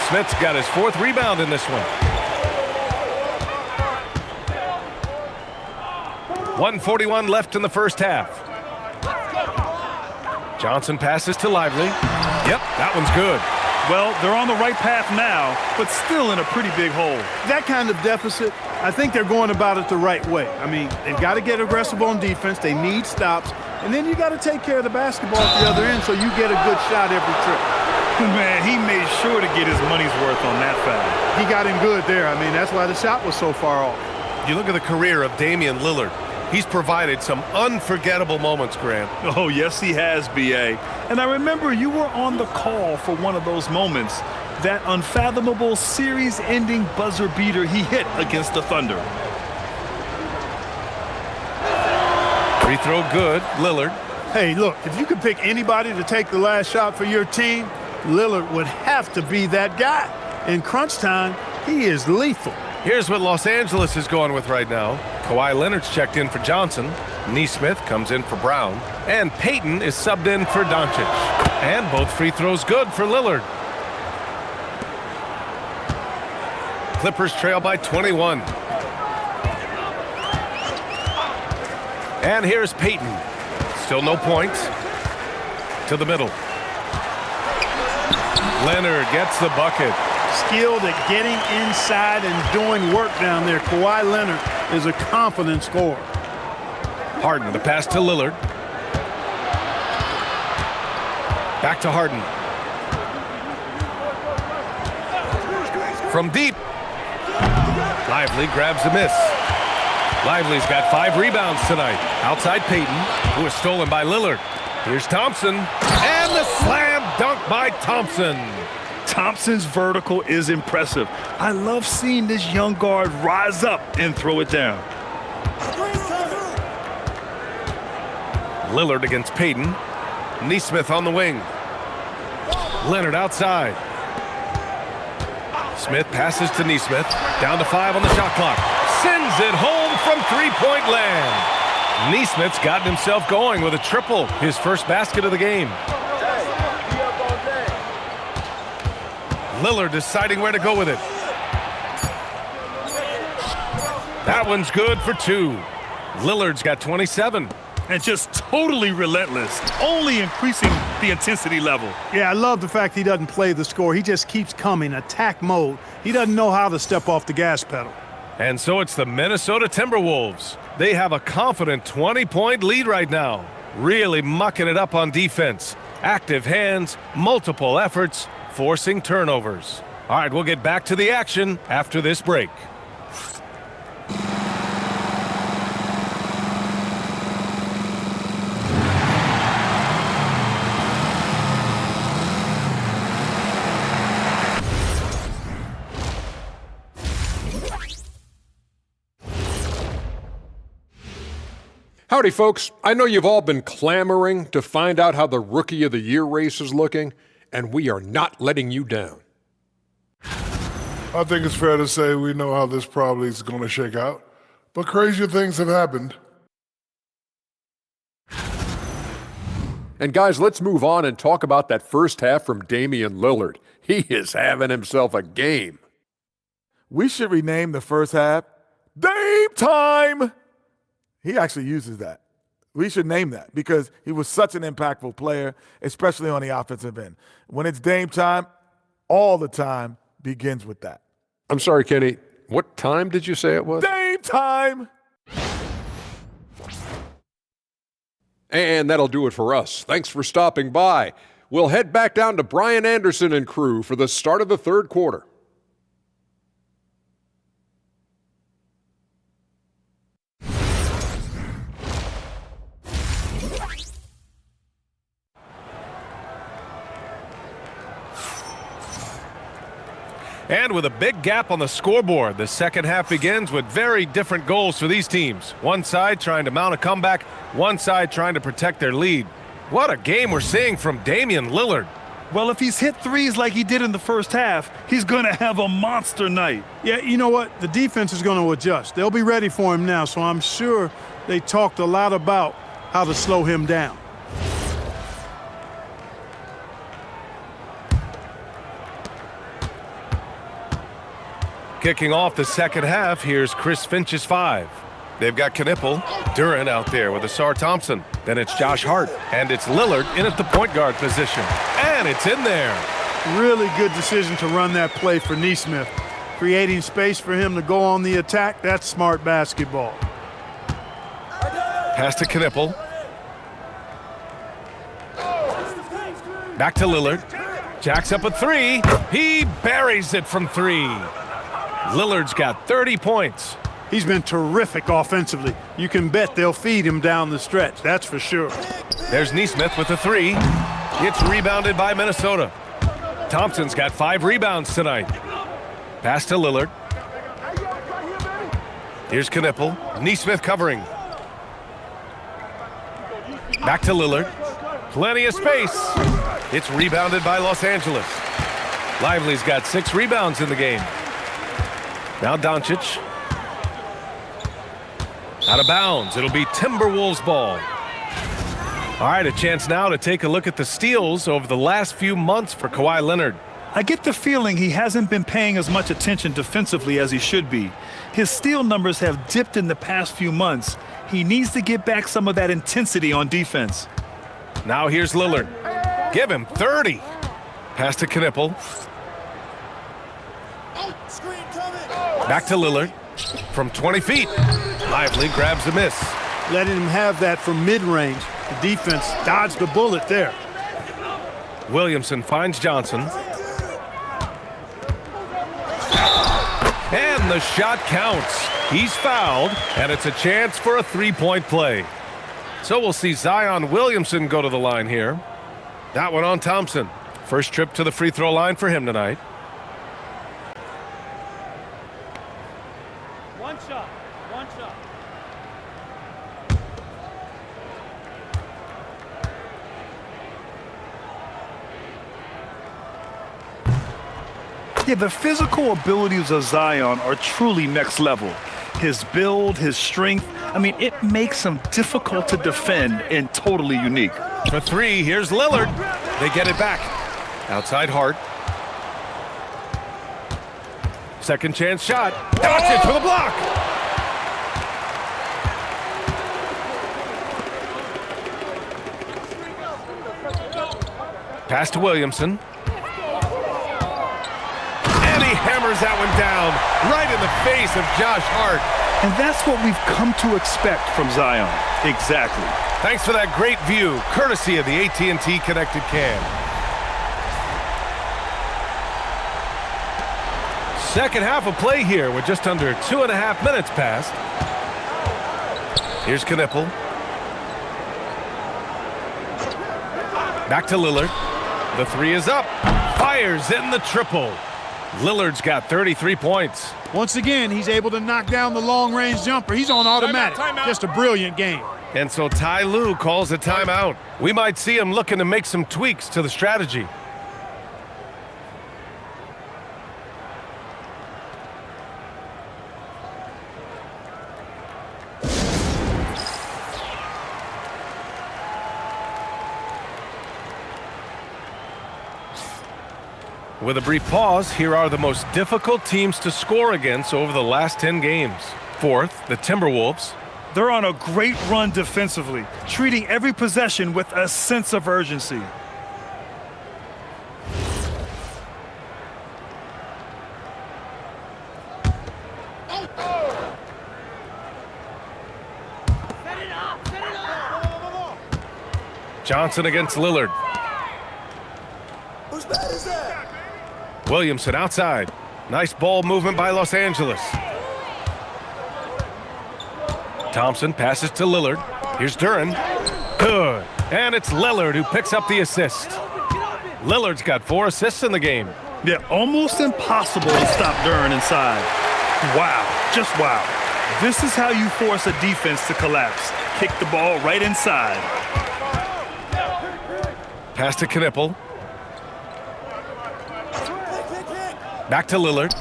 Smith's got his 4th rebound in this one. 1:41 left in the first half. Johnson passes to Lively. Yep, that one's good. Well, they're on the right path now, but still in a pretty big hole. That kind of deficit, I think they're going about it the right way. I mean, they've got to get aggressive on defense. They need stops. And then you got to take care of the basketball at the other end so you get a good shot every trip. Man, he made sure to get his money's worth on that foul. He got him good there. I mean, that's why the shot was so far off. You look at the career of Damian Lillard. He's provided some unforgettable moments, Grant. Oh, yes, he has, B.A. And I remember you were on the call for one of those moments, that unfathomable series-ending buzzer beater he hit against the Thunder. Free throw good, Lillard. Hey, look, if you could pick anybody to take the last shot for your team, Lillard would have to be that guy. In crunch time, he is lethal. Here's what Los Angeles is going with right now. Kawhi Leonard's checked in for Johnson. Nesmith comes in for Brown. And Payton is subbed in for Doncic. And both free throws good for Lillard. Clippers trail by 21. And here's Payton. Still no points. To the middle. Leonard gets the bucket. Skilled at getting inside and doing work down there. Kawhi Leonard is a confident scorer. Harden, the pass to Lillard. Back to Harden. From deep. Lively grabs the miss. Lively's got 5 rebounds tonight. Outside Payton, who is stolen by Lillard. Here's Thompson. And the slam dunk by Thompson. Thompson's vertical is impressive. I love seeing this young guard rise up and throw it down. Lillard against Payton. Nesmith on the wing. Leonard outside. Smith passes to Nesmith. Down to 5 on the shot clock. Sends it home from three-point land. Nesmith's gotten himself going with a triple. His first basket of the game. Lillard deciding where to go with it. That one's good for 2. Lillard's got 27. And just totally relentless, only increasing the intensity level. Yeah, I love the fact he doesn't play the score. He just keeps coming, attack mode. He doesn't know how to step off the gas pedal. And so it's the Minnesota Timberwolves. They have a confident 20-point lead right now. Really mucking it up on defense. Active hands, multiple efforts, forcing turnovers. All right, we'll get back to the action after this break. Howdy, folks. I know you've all been clamoring to find out how the Rookie of the Year race is looking, and we are not letting you down. I think it's fair to say we know how this probably is going to shake out, but crazier things have happened. And guys, let's move on and talk about that first half from Damian Lillard. He is having himself a game. We should rename the first half Dame Time. He actually uses that. We should name that because he was such an impactful player, especially on the offensive end. When it's Dame time, all the time begins with that. I'm sorry, Kenny. What time did you say it was? Dame time! And that'll do it for us. Thanks for stopping by. We'll head back down to Brian Anderson and crew for the start of the third quarter. And with a big gap on the scoreboard, the second half begins with very different goals for these teams. One side trying to mount a comeback, one side trying to protect their lead. What a game we're seeing from Damian Lillard. Well, if he's hit threes like he did in the first half, he's going to have a monster night. Yeah, you know what? The defense is going to adjust. They'll be ready for him now, so I'm sure they talked a lot about how to slow him down. Kicking off the second half, here's Chris Finch's 5. They've got Knipple, Duran out there with Asar Thompson. Then it's Josh Hart, and it's Lillard in at the point guard position. And it's in there. Really good decision to run that play for Nesmith. Creating space for him to go on the attack, that's smart basketball. Pass to Knipple. Back to Lillard. Jacks up a 3. He buries it from 3. Lillard's got 30 points. He's been terrific offensively. You can bet they'll feed him down the stretch, that's for sure. There's Nesmith with a 3. It's rebounded by Minnesota. Thompson's got 5 rebounds tonight. Pass to Lillard. Here's Knipple. Nesmith covering. Back to Lillard. Plenty of space. It's rebounded by Los Angeles. Lively's got 6 rebounds in the game. Now Doncic. Out of bounds. It'll be Timberwolves ball. All right, a chance now to take a look at the steals over the last few months for Kawhi Leonard. I get the feeling he hasn't been paying as much attention defensively as he should be. His steal numbers have dipped in the past few months. He needs to get back some of that intensity on defense. Now here's Lillard. Give him 30. Pass to Knipple. Back to Lillard. From 20 feet. Lively grabs the miss. Letting him have that from mid-range. The defense dodged the bullet there. Williamson finds Johnson. And the shot counts. He's fouled, and it's a chance for a three-point play. So we'll see Zion Williamson go to the line here. That one on Thompson. First trip to the free throw line for him tonight. One shot. Yeah, the physical abilities of Zion are truly next level. His build, his strength, I mean, it makes him difficult to defend and totally unique. For three, here's Lillard. They get it back. Outside Hart. Second chance shot. Doncic for the block. Pass to Williamson. And he hammers that one down right in the face of Josh Hart. And that's what we've come to expect from Zion. Exactly. Thanks for that great view, courtesy of the AT&T Connected Cam. Second half of play here with just under 2.5 minutes passed. Here's Knipple. Back to Lillard. The three is up. Fires in the triple. Lillard's got 33 points. Once again, he's able to knock down the long-range jumper. He's on automatic. Timeout. Just a brilliant game. And so Ty Lue calls a timeout. We might see him looking to make some tweaks to the strategy. With a brief pause, here are the most difficult teams to score against over the last 10 games. Fourth, the Timberwolves. They're on a great run defensively, treating every possession with a sense of urgency. Johnson against Lillard. Whose bad is that? Williamson outside. Nice ball movement by Los Angeles. Thompson passes to Lillard. Here's Duren. Good. And it's Lillard who picks up the assist. Lillard's got 4 assists in the game. Yeah, almost impossible to stop Duren inside. Wow, just wow. This is how you force a defense to collapse. Kick the ball right inside. Pass to Knipple. Back to Lillard.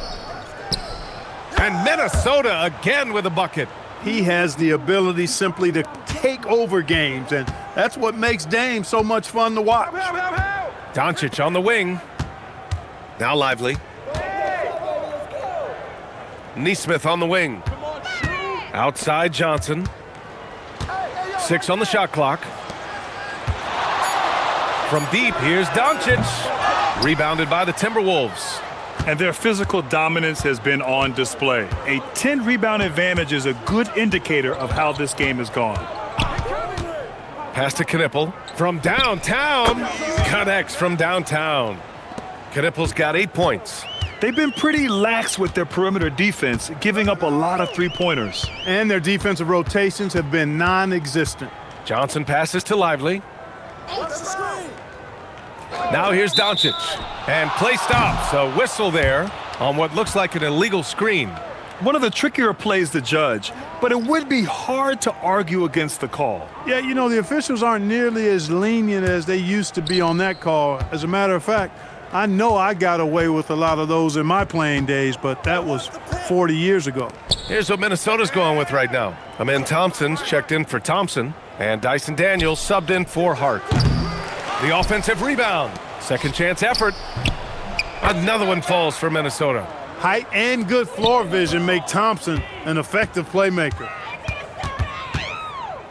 And Minnesota again with a bucket. He has the ability simply to take over games, and that's what makes Dame so much fun to watch. Doncic on the wing. Now Lively. Nesmith on the wing. Outside Johnson. 6 on the shot clock. From deep, here's Doncic. Rebounded by the Timberwolves. And their physical dominance has been on display. A 10-rebound advantage is a good indicator of how this game has gone. Pass to Knipple. From downtown. Connects from downtown. Knipple's got 8 points. They've been pretty lax with their perimeter defense, giving up a lot of three-pointers. And their defensive rotations have been non-existent. Johnson passes to Lively. Now here's Doncic. And play stops. A whistle there on what looks like an illegal screen. One of the trickier plays to judge, but it would be hard to argue against the call. Yeah, you know, the officials aren't nearly as lenient as they used to be on that call. As a matter of fact, I know I got away with a lot of those in my playing days, but that was 40 years ago. Here's what Minnesota's going with right now. Amen Thompson's checked in for Thompson, and Dyson Daniels subbed in for Hart. The offensive rebound. Second chance effort. Another one falls for Minnesota. Height and good floor vision make Thompson an effective playmaker.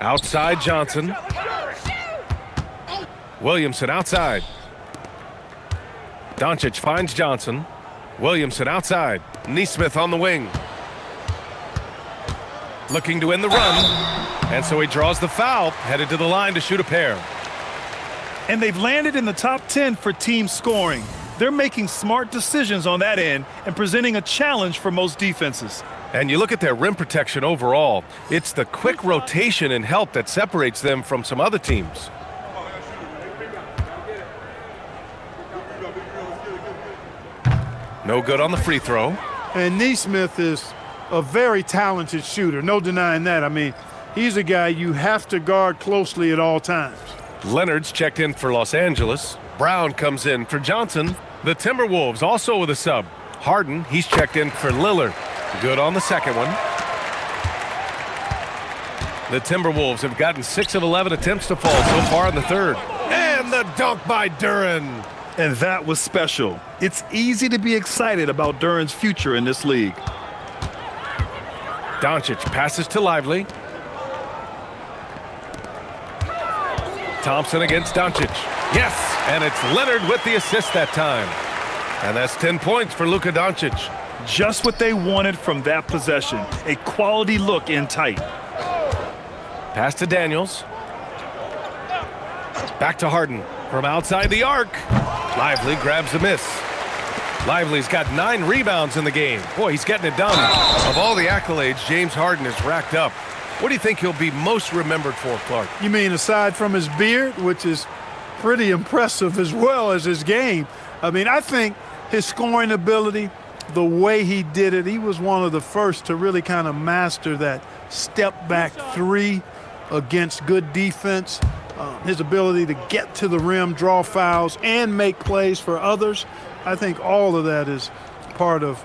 Outside Johnson. Williamson outside. Doncic finds Johnson. Williamson outside. Nesmith on the wing. Looking to win the run. And so he draws the foul, headed to the line to shoot a pair. And they've landed in the top 10 for team scoring. They're making smart decisions on that end and presenting a challenge for most defenses. And you look at their rim protection overall, it's the quick rotation and help that separates them from some other teams. No good on the free throw. And Nesmith is a very talented shooter, no denying that. I mean, he's a guy you have to guard closely at all times. Leonard's checked in for Los Angeles. Brown comes in for Johnson. The Timberwolves also with a sub. Harden, he's checked in for Lillard. Good on the second one. The Timberwolves have gotten 6 of 11 attempts to fall so far in the third. And the dunk by Duren. And that was special. It's easy to be excited about Duren's future in this league. Doncic passes to Lively. Thompson against Doncic. Yes, and it's Leonard with the assist that time. And that's 10 points for Luka Doncic. Just what they wanted from that possession. A quality look in tight. Pass to Daniels. Back to Harden from outside the arc. Lively grabs a miss. Lively's got 9 rebounds in the game. Boy, he's getting it done. Of all the accolades James Harden has racked up, what do you think he'll be most remembered for, Clark? You mean aside from his beard, which is pretty impressive as well as his game? I mean, I think his scoring ability, the way he did it, he was one of the first to really kind of master that step-back three against good defense. His ability to get to the rim, draw fouls, and make plays for others. I think all of that is part of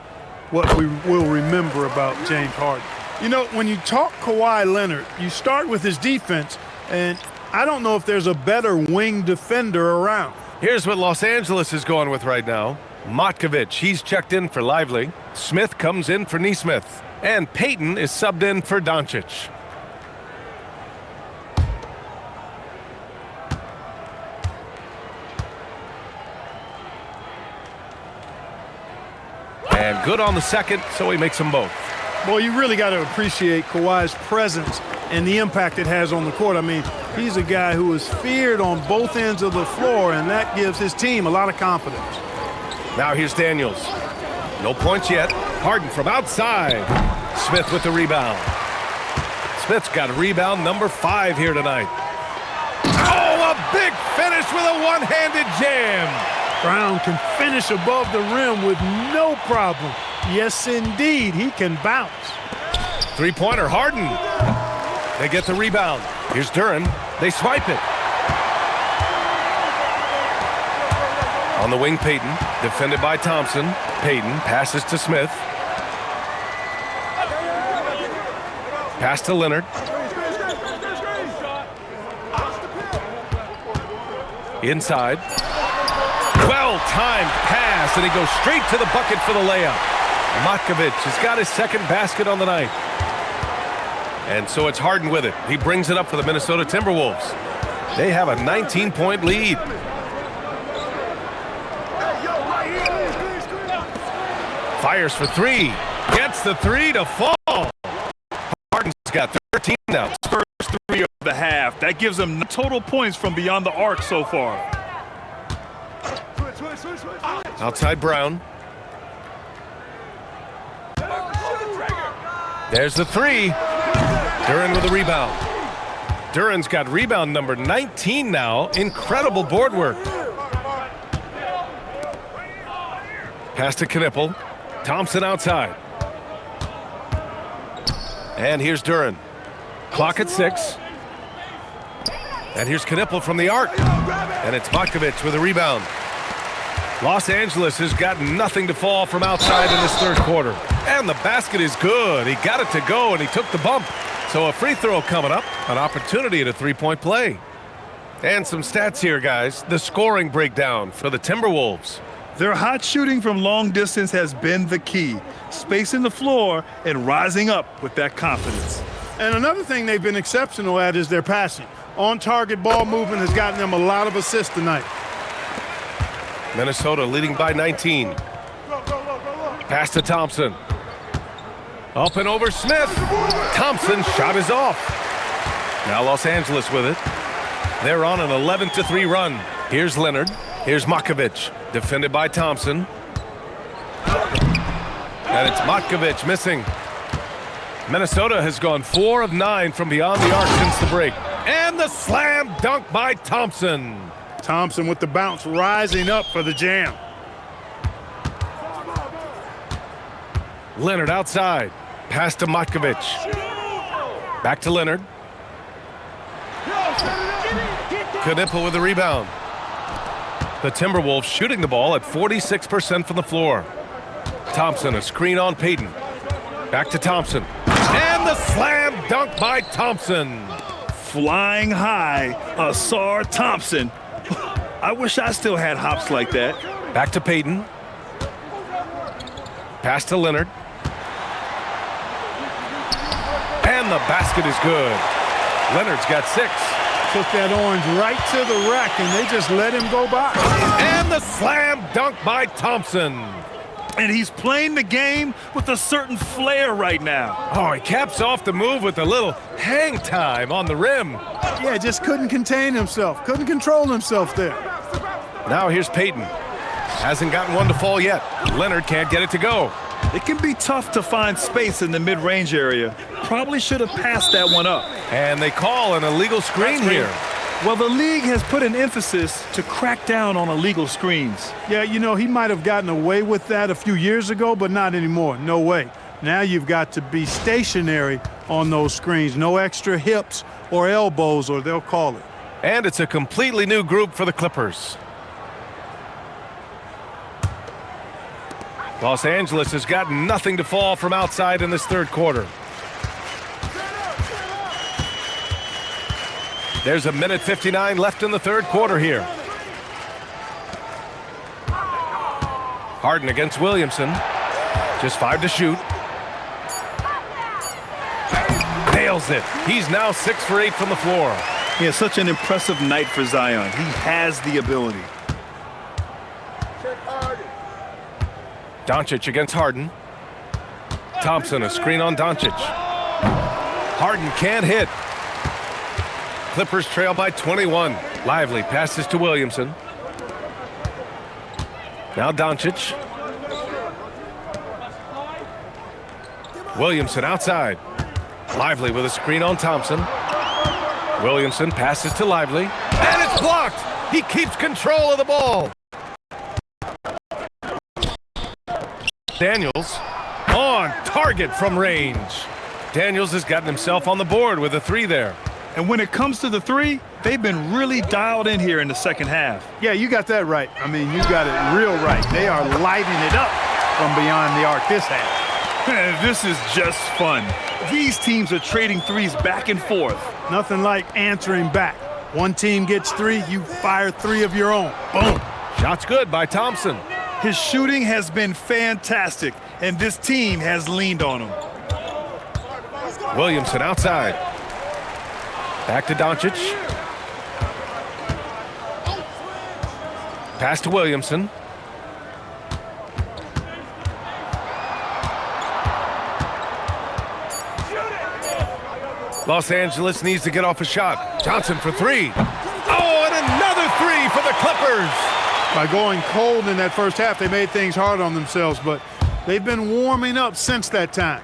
what we will remember about James Harden. You know, when you talk Kawhi Leonard, you start with his defense, and I don't know if there's a better wing defender around. Here's what Los Angeles is going with right now. Matkovic, he's checked in for Lively. Smith comes in for Nesmith. And Payton is subbed in for Doncic. And good on the second, so he makes them both. Boy, you really got to appreciate Kawhi's presence and the impact it has on the court. I mean, he's a guy who is feared on both ends of the floor, and that gives his team a lot of confidence. Now here's Daniels. No points yet. Harden from outside. Smith with the rebound. Smith's got rebound number 5 here tonight. Oh, a big finish with a one-handed jam. Brown can finish above the rim with no problem. Yes, indeed, he can bounce. Three-pointer, Harden. They get the rebound. Here's Duren. They swipe it. On the wing, Payton, defended by Thompson. Payton passes to Smith. Pass to Leonard. Inside. Well-timed pass, and he goes straight to the bucket for the layup. Matkovic has got his second basket on the night. And so it's Harden with it. He brings it up for the Minnesota Timberwolves. They have a 19-point lead. Fires for 3. Gets the 3 to fall. Harden's got 13 now. First 3 of the half. That gives them total points from beyond the arc so far. Outside Brown. There's the 3. Duren with a rebound. Duren's got rebound number 19 now. Incredible board work. Pass to Knipple. Thompson outside. And here's Duren. Clock at 6. And here's Knipple from the arc. And it's Matkovic with a rebound. Los Angeles has got nothing to fall from outside in this third quarter. And the basket is good. He got it to go, and he took the bump. So a free throw coming up, an opportunity at a three-point play. And some stats here, guys. The scoring breakdown for the Timberwolves. Their hot shooting from long distance has been the key, spacing the floor and rising up with that confidence. And another thing they've been exceptional at is their passing. On-target ball movement has gotten them a lot of assists tonight. Minnesota leading by 19. Pass to Thompson. Up and over Smith. Thompson's shot is off. Now Los Angeles with it. They're on an 11-3 run. Here's Leonard. Here's Matkovic. Defended by Thompson. And it's Matkovic missing. Minnesota has gone 4 of 9 from beyond the arc since the break. And the slam dunk by Thompson. Thompson with the bounce, rising up for the jam. Leonard outside. Pass to Matkovic. Back to Leonard. Knipple with the rebound. The Timberwolves shooting the ball at 46% from the floor. Thompson, a screen on Payton. Back to Thompson. And the slam dunk by Thompson. Flying high, Asar Thompson. I wish I still had hops like that. Back to Payton. Pass to Leonard. And the basket is good. Leonard's got 6. Took that orange right to the rack, and they just let him go by. And the slam dunk by Thompson. And he's playing the game with a certain flair right now. Oh, he caps off the move with a little hang time on the rim. Yeah, just couldn't contain himself. Couldn't control himself there. Now here's Payton. Hasn't gotten one to fall yet. Leonard can't get it to go. It can be tough to find space in the mid-range area. Probably should have passed that one up. And they call an illegal screen here. Well, the league has put an emphasis to crack down on illegal screens. Yeah, you know, he might have gotten away with that a few years ago, but not anymore. No way. Now you've got to be stationary on those screens. No extra hips or elbows, or they'll call it. And it's a completely new group for the Clippers. Los Angeles has got nothing to fall from outside in this third quarter. There's a minute 59 left in the third quarter here. Harden against Williamson. Just 5 to shoot. Nails it. He's now 6 for 8 from the floor. He has such an impressive night for Zion. He has the ability. Doncic against Harden. Thompson, a screen on Doncic. Harden can't hit. Clippers trail by 21. Lively passes to Williamson. Now Doncic. Williamson outside. Lively with a screen on Thompson. Williamson passes to Lively. And it's blocked! He keeps control of the ball. Daniels on target from range. Daniels has gotten himself on the board with a 3 there. And when it comes to the 3, they've been really dialed in here in the second half. Yeah, you got that right. I mean, you got it real right. They are lighting it up from beyond the arc this half. This is just fun. These teams are trading 3s back and forth. Nothing like answering back. One team gets 3, you fire 3 of your own. Boom. Shot's good by Thompson. His shooting has been fantastic, and this team has leaned on him. Williamson outside. Back to Doncic. Pass to Williamson. Los Angeles needs to get off a shot. Johnson for 3. Oh, and another 3 for the Clippers. By going cold in that first half, they made things hard on themselves, but they've been warming up since that time.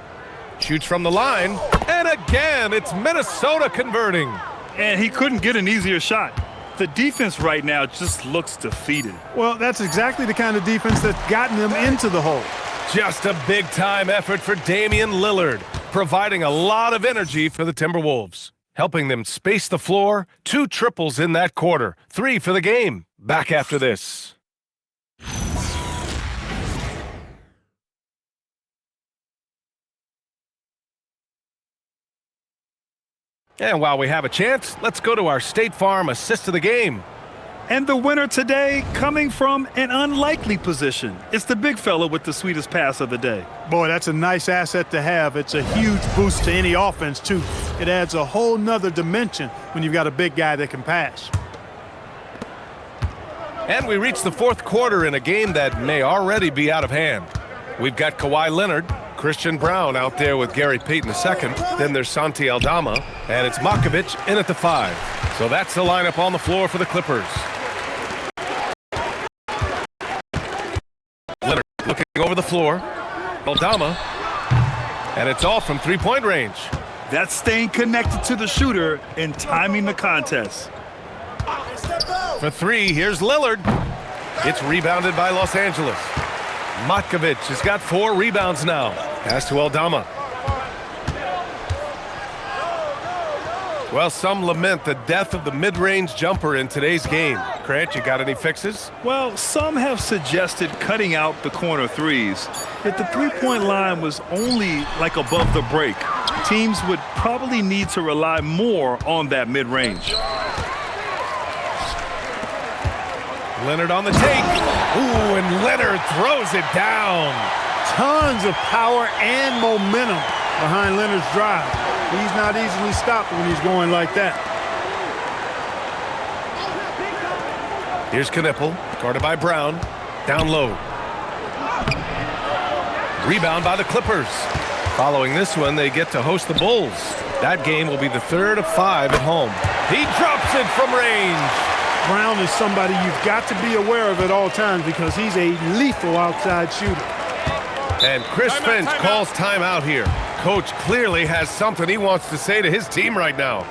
Shoots from the line, and again, it's Minnesota converting. And he couldn't get an easier shot. The defense right now just looks defeated. Well, that's exactly the kind of defense that's gotten them into the hole. Just a big-time effort for Damian Lillard, providing a lot of energy for the Timberwolves, helping them space the floor. 2 triples in that quarter, 3 for the game. Back after this. And while we have a chance, let's go to our State Farm assist of the game. And the winner today coming from an unlikely position. It's the big fella with the sweetest pass of the day. Boy, that's a nice asset to have. It's a huge boost to any offense, too. It adds a whole nother dimension when you've got a big guy that can pass. And we reach the fourth quarter in a game that may already be out of hand. We've got Kawhi Leonard, Christian Brown out there with Gary Payton II. Then there's Santi Aldama, and it's Makovich in at the 5. So that's the lineup on the floor for the Clippers. Leonard looking over the floor. Aldama, and it's all from three-point range. That's staying connected to the shooter and timing the contest. For three, here's Lillard. It's rebounded by Los Angeles. Makovich has got 4 rebounds now. Pass to Aldama. Well, some lament the death of the mid-range jumper in today's game. Grant, you got any fixes? Well, some have suggested cutting out the corner threes. If the three-point line was only like above the break, teams would probably need to rely more on that mid-range. Leonard on the take. Ooh, and Leonard throws it down. Tons of power and momentum behind Leonard's drive. He's not easily stopped when he's going like that. Here's Knipple, guarded by Brown. Down low. Rebound by the Clippers. Following this one, they get to host the Bulls. That game will be the 3rd of 5 at home. He drops it from range. Brown is somebody you've got to be aware of at all times because he's a lethal outside shooter. And Chris Finch calls timeout here. Coach clearly has something he wants to say to his team right now.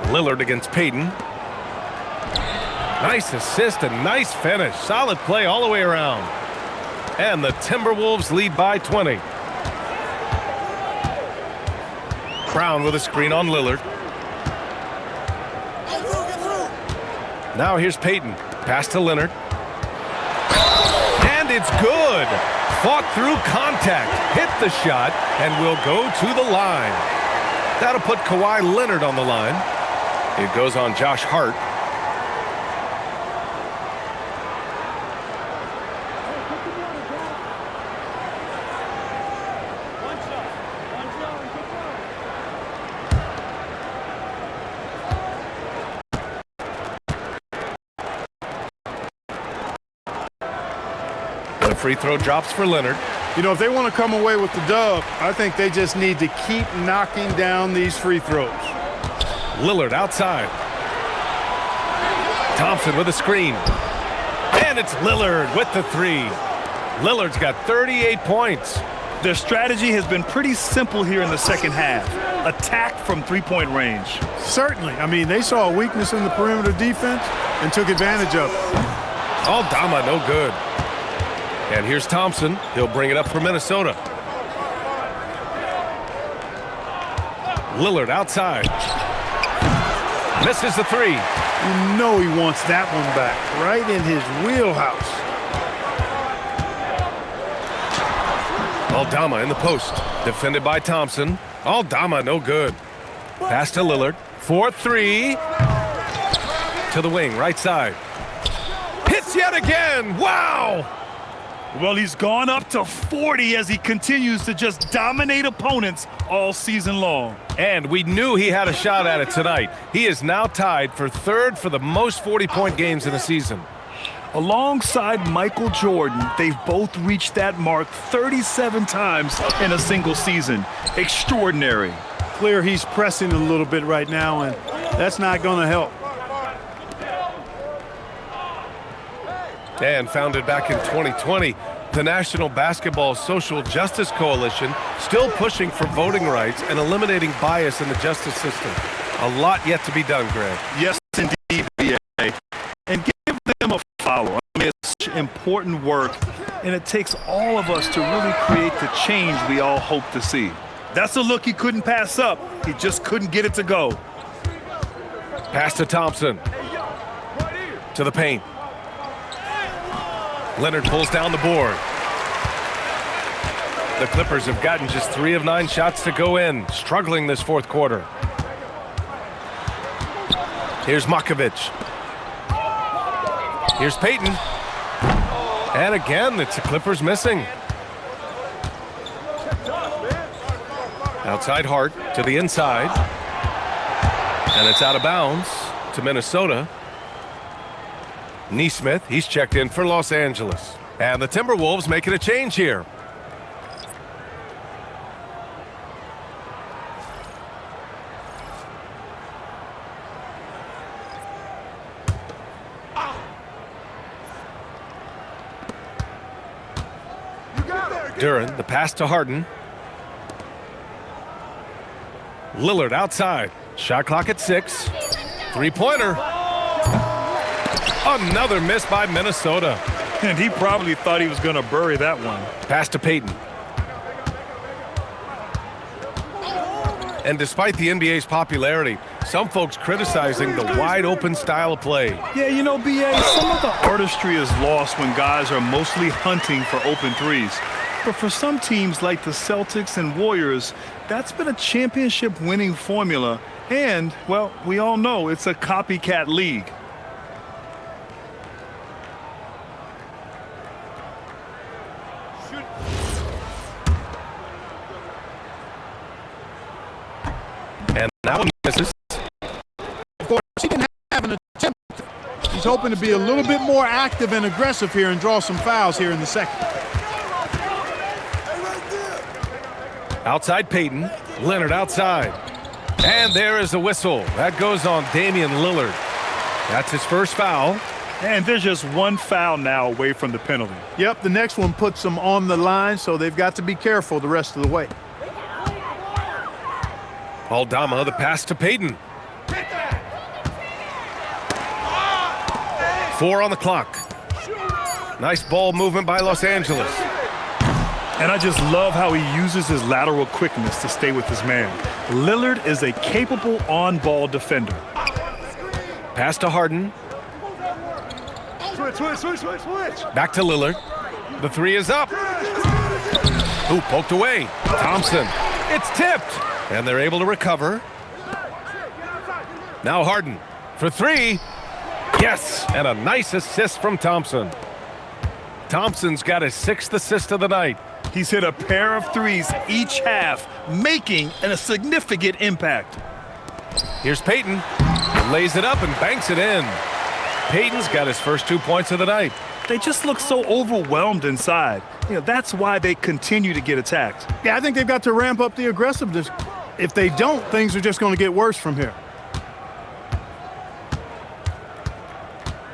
Lillard against Payton. Nice assist and nice finish. Solid play all the way around. And the Timberwolves lead by 20. Brown with a screen on Lillard. Now here's Payton. Pass to Leonard. And it's good. Fought through contact. Hit the shot and will go to the line. That'll put Kawhi Leonard on the line. It goes on Josh Hart. The free throw drops for Leonard. You know, if they want to come away with the dub, I think they just need to keep knocking down these free throws. Lillard outside. Thompson with a screen. And it's Lillard with the 3. Lillard's got 38 points. Their strategy has been pretty simple here in the second half. Attack from three-point range. Certainly. I mean, they saw a weakness in the perimeter defense and took advantage of it. Aldama, no good. And here's Thompson. He'll bring it up for Minnesota. Lillard outside. Misses the 3. You know he wants that one back, right in his wheelhouse. Aldama in the post. Defended by Thompson. Aldama, no good. Pass to Lillard. 4-3. To the wing, right side. Hits yet again. Wow! Well, he's gone up to 40 as he continues to just dominate opponents all season long. And we knew he had a shot at it tonight. He is now tied for third for the most 40-point games in a season. Alongside Michael Jordan, they've both reached that mark 37 times in a single season. Extraordinary. Clear he's pressing a little bit right now, and that's not going to help. And founded back in 2020, the National Basketball Social Justice Coalition still pushing for voting rights and eliminating bias in the justice system. A lot yet to be done, Greg. Yes, indeed, BA. And give them a follow. I mean, it's such important work, and it takes all of us to really create the change we all hope to see. That's a look he couldn't pass up. He just couldn't get it to go. Pass to Thompson. To the paint. Leonard pulls down the board. The Clippers have gotten just 3 of 9 shots to go in, struggling this fourth quarter. Here's Makovic. Here's Payton. And again, it's the Clippers missing. Outside Hart to the inside. And it's out of bounds to Minnesota. Nesmith, he's checked in for Los Angeles. And the Timberwolves making a change here. Duren, the pass to Harden. Lillard outside. Shot clock at 6. Three-pointer. Another miss by Minnesota. And he probably thought he was going to bury that one. Pass to Payton. And despite the NBA's popularity, some folks criticizing the wide-open style of play. Yeah, you know, BA, some of the artistry is lost when guys are mostly hunting for open threes. But for some teams like the Celtics and Warriors, that's been a championship-winning formula. And, well, we all know it's a copycat league. And now he misses. Of course, he didn't have an attempt. He's hoping to be a little bit more active and aggressive here and draw some fouls here in the second. Outside Payton. Leonard outside. And there is a whistle. That goes on Damian Lillard. That's his first foul. And there's just one foul now away from the penalty. Yep, the next one puts them on the line, so they've got to be careful the rest of the way. Aldama, the pass to Payton. 4 on the clock. Nice ball movement by Los Angeles. And I just love how he uses his lateral quickness to stay with his man. Lillard is a capable on-ball defender. Pass to Harden. Switch. Back to Lillard. The 3 is up. Ooh, poked away. Thompson. It's tipped. And they're able to recover. Now Harden for 3. Yes, and a nice assist from Thompson. Thompson's got his 6th assist of the night. He's hit a pair of threes each half, making a significant impact. Here's Payton. He lays it up and banks it in. Payton's got his first 2 points of the night. They just look so overwhelmed inside. You know, that's why they continue to get attacked. Yeah, I think they've got to ramp up the aggressiveness. If they don't, things are just going to get worse from here.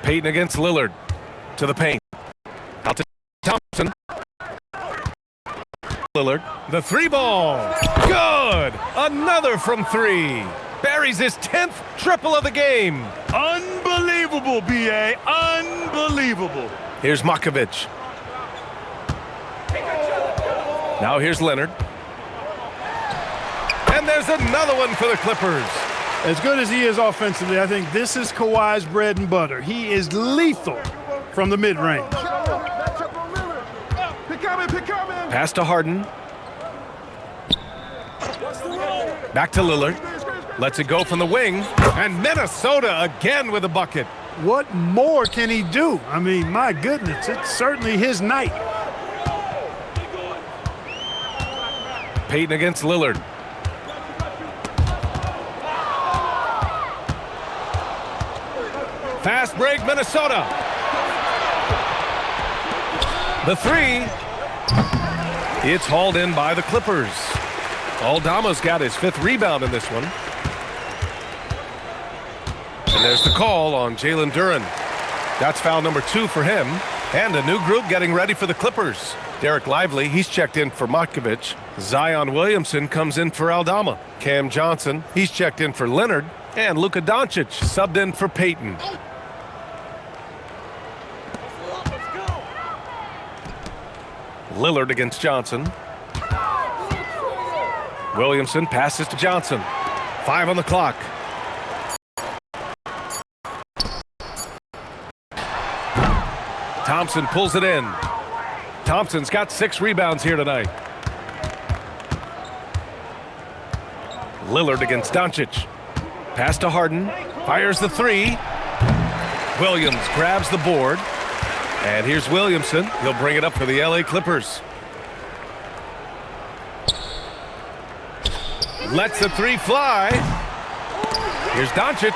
Payton against Lillard. To the paint. Out to Thompson. Lillard. The 3 ball. Good. Another from 3. Buries his 10th triple of the game. Unbelievable, B.A. Unbelievable. Here's Makovic. Now here's Leonard. And there's another one for the Clippers. As good as he is offensively, I think this is Kawhi's bread and butter. He is lethal from the mid-range. Pass to Harden. Back to Lillard. Lets it go from the wing. And Minnesota again with a bucket. What more can he do? I mean, my goodness, it's certainly his night. Payton against Lillard. Fast break, Minnesota. The three. It's hauled in by the Clippers. Aldama's got his 5th rebound in this one. And there's the call on Jalen Duren. That's foul number 2 for him. And a new group getting ready for the Clippers. Derek Lively, he's checked in for Matkovic. Zion Williamson comes in for Aldama. Cam Johnson, he's checked in for Leonard. And Luka Doncic subbed in for Payton. Lillard against Johnson. Williamson passes to Johnson. 5 on the clock. Thompson pulls it in. Thompson's got 6 rebounds here tonight. Lillard against Doncic. Pass to Harden. Fires the 3. Williams grabs the board. And here's Williamson. He'll bring it up for the LA Clippers. Lets the 3 fly. Here's Doncic.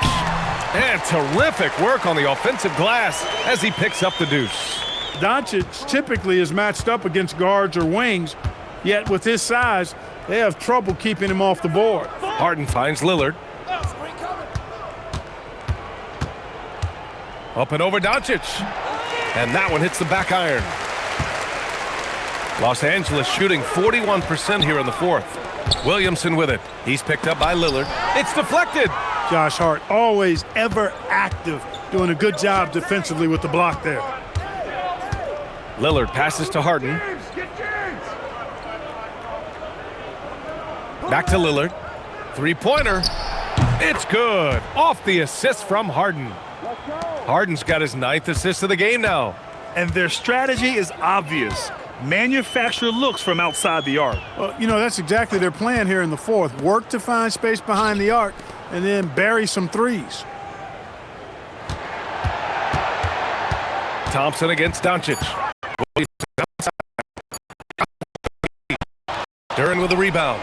And terrific work on the offensive glass as he picks up the deuce. Doncic typically is matched up against guards or wings, yet with his size, they have trouble keeping him off the board. Harden finds Lillard. Up and over Doncic. And that one hits the back iron. Los Angeles shooting 41% here in the 4th. Williamson with it. He's picked up by Lillard. It's deflected. Josh Hart, always ever active, doing a good job defensively with the block there. Lillard passes to Harden. Back to Lillard. 3-pointer. It's good. Off the assist from Harden. Harden's got his 9th assist of the game now. And their strategy is obvious. Manufacture looks from outside the arc. Well, you know, that's exactly their plan here in the 4th. Work to find space behind the arc and then bury some threes. Thompson against Doncic. Duren with a rebound.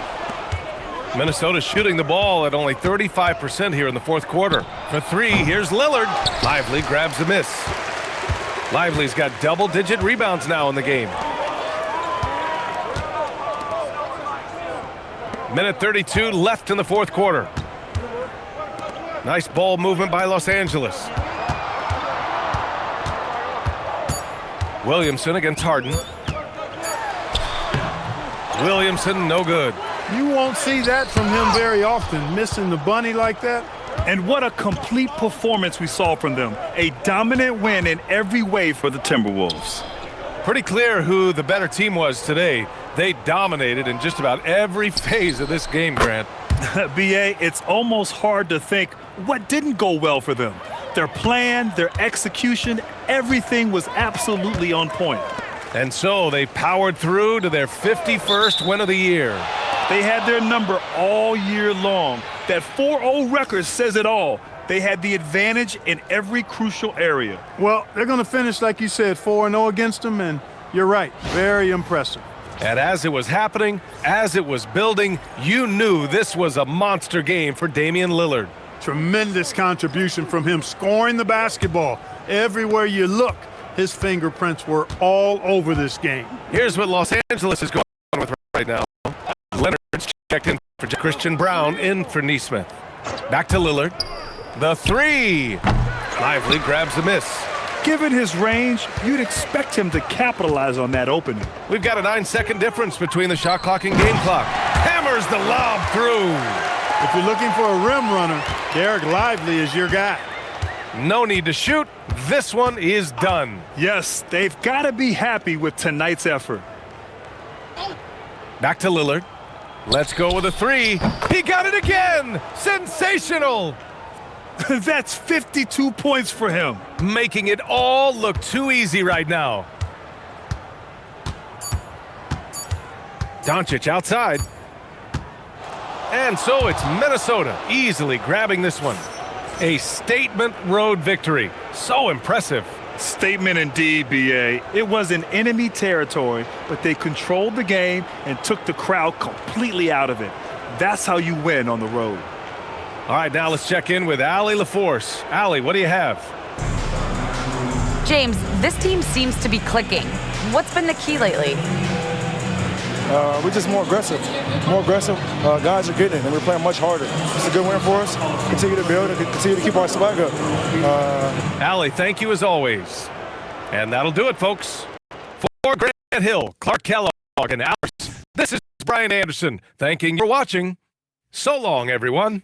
Minnesota shooting the ball at only 35% here in the 4th quarter. For 3, here's Lillard. Lively grabs the miss. Lively's got double-digit rebounds now in the game. Minute 32 left in the 4th quarter. Nice ball movement by Los Angeles. Williamson against Harden. Williamson, no good. You won't see that from him very often, missing the bunny like that. And what a complete performance we saw from them. A dominant win in every way for the Timberwolves. Pretty clear who the better team was today. They dominated in just about every phase of this game, Grant. BA, it's almost hard to think what didn't go well for them. Their plan, their execution, everything was absolutely on point. And so they powered through to their 51st win of the year. They had their number all year long. That 4-0 record says it all. They had the advantage in every crucial area. Well, they're going to finish, like you said, 4-0 against them, and you're right, very impressive. And as it was happening, as it was building, you knew this was a monster game for Damian Lillard. Tremendous contribution from him, scoring the basketball. Everywhere you look, his fingerprints were all over this game. Here's what Los Angeles is going on with right now. Leonard's checked in for Christian Brown, in for Nesmith. Back to Lillard. The 3. Lively grabs the miss. Given his range, you'd expect him to capitalize on that opening. We've got a 9-second difference between the shot clock and game clock. Hammers the lob through. If you're looking for a rim runner, Derek Lively is your guy. No need to shoot. This one is done. Yes, they've got to be happy with tonight's effort. Back to Lillard. Let's go with a 3. He got it again. Sensational. That's 52 points for him. Making it all look too easy right now. Doncic outside. And so it's Minnesota easily grabbing this one. A statement road victory. So impressive. Statement indeed, BA. It was in enemy territory, but they controlled the game and took the crowd completely out of it. That's how you win on the road. All right, now let's check in with Allie LaForce. Allie, what do you have? James, this team seems to be clicking. What's been the key lately? We're just more aggressive. Guys are getting it, and we're playing much harder. It's a good win for us. Continue to build and continue to keep our swag up. Allie, thank you as always. And that'll do it, folks. For Grant Hill, Clark Kellogg, and Alex, this is Brian Anderson thanking you for watching. So long, everyone.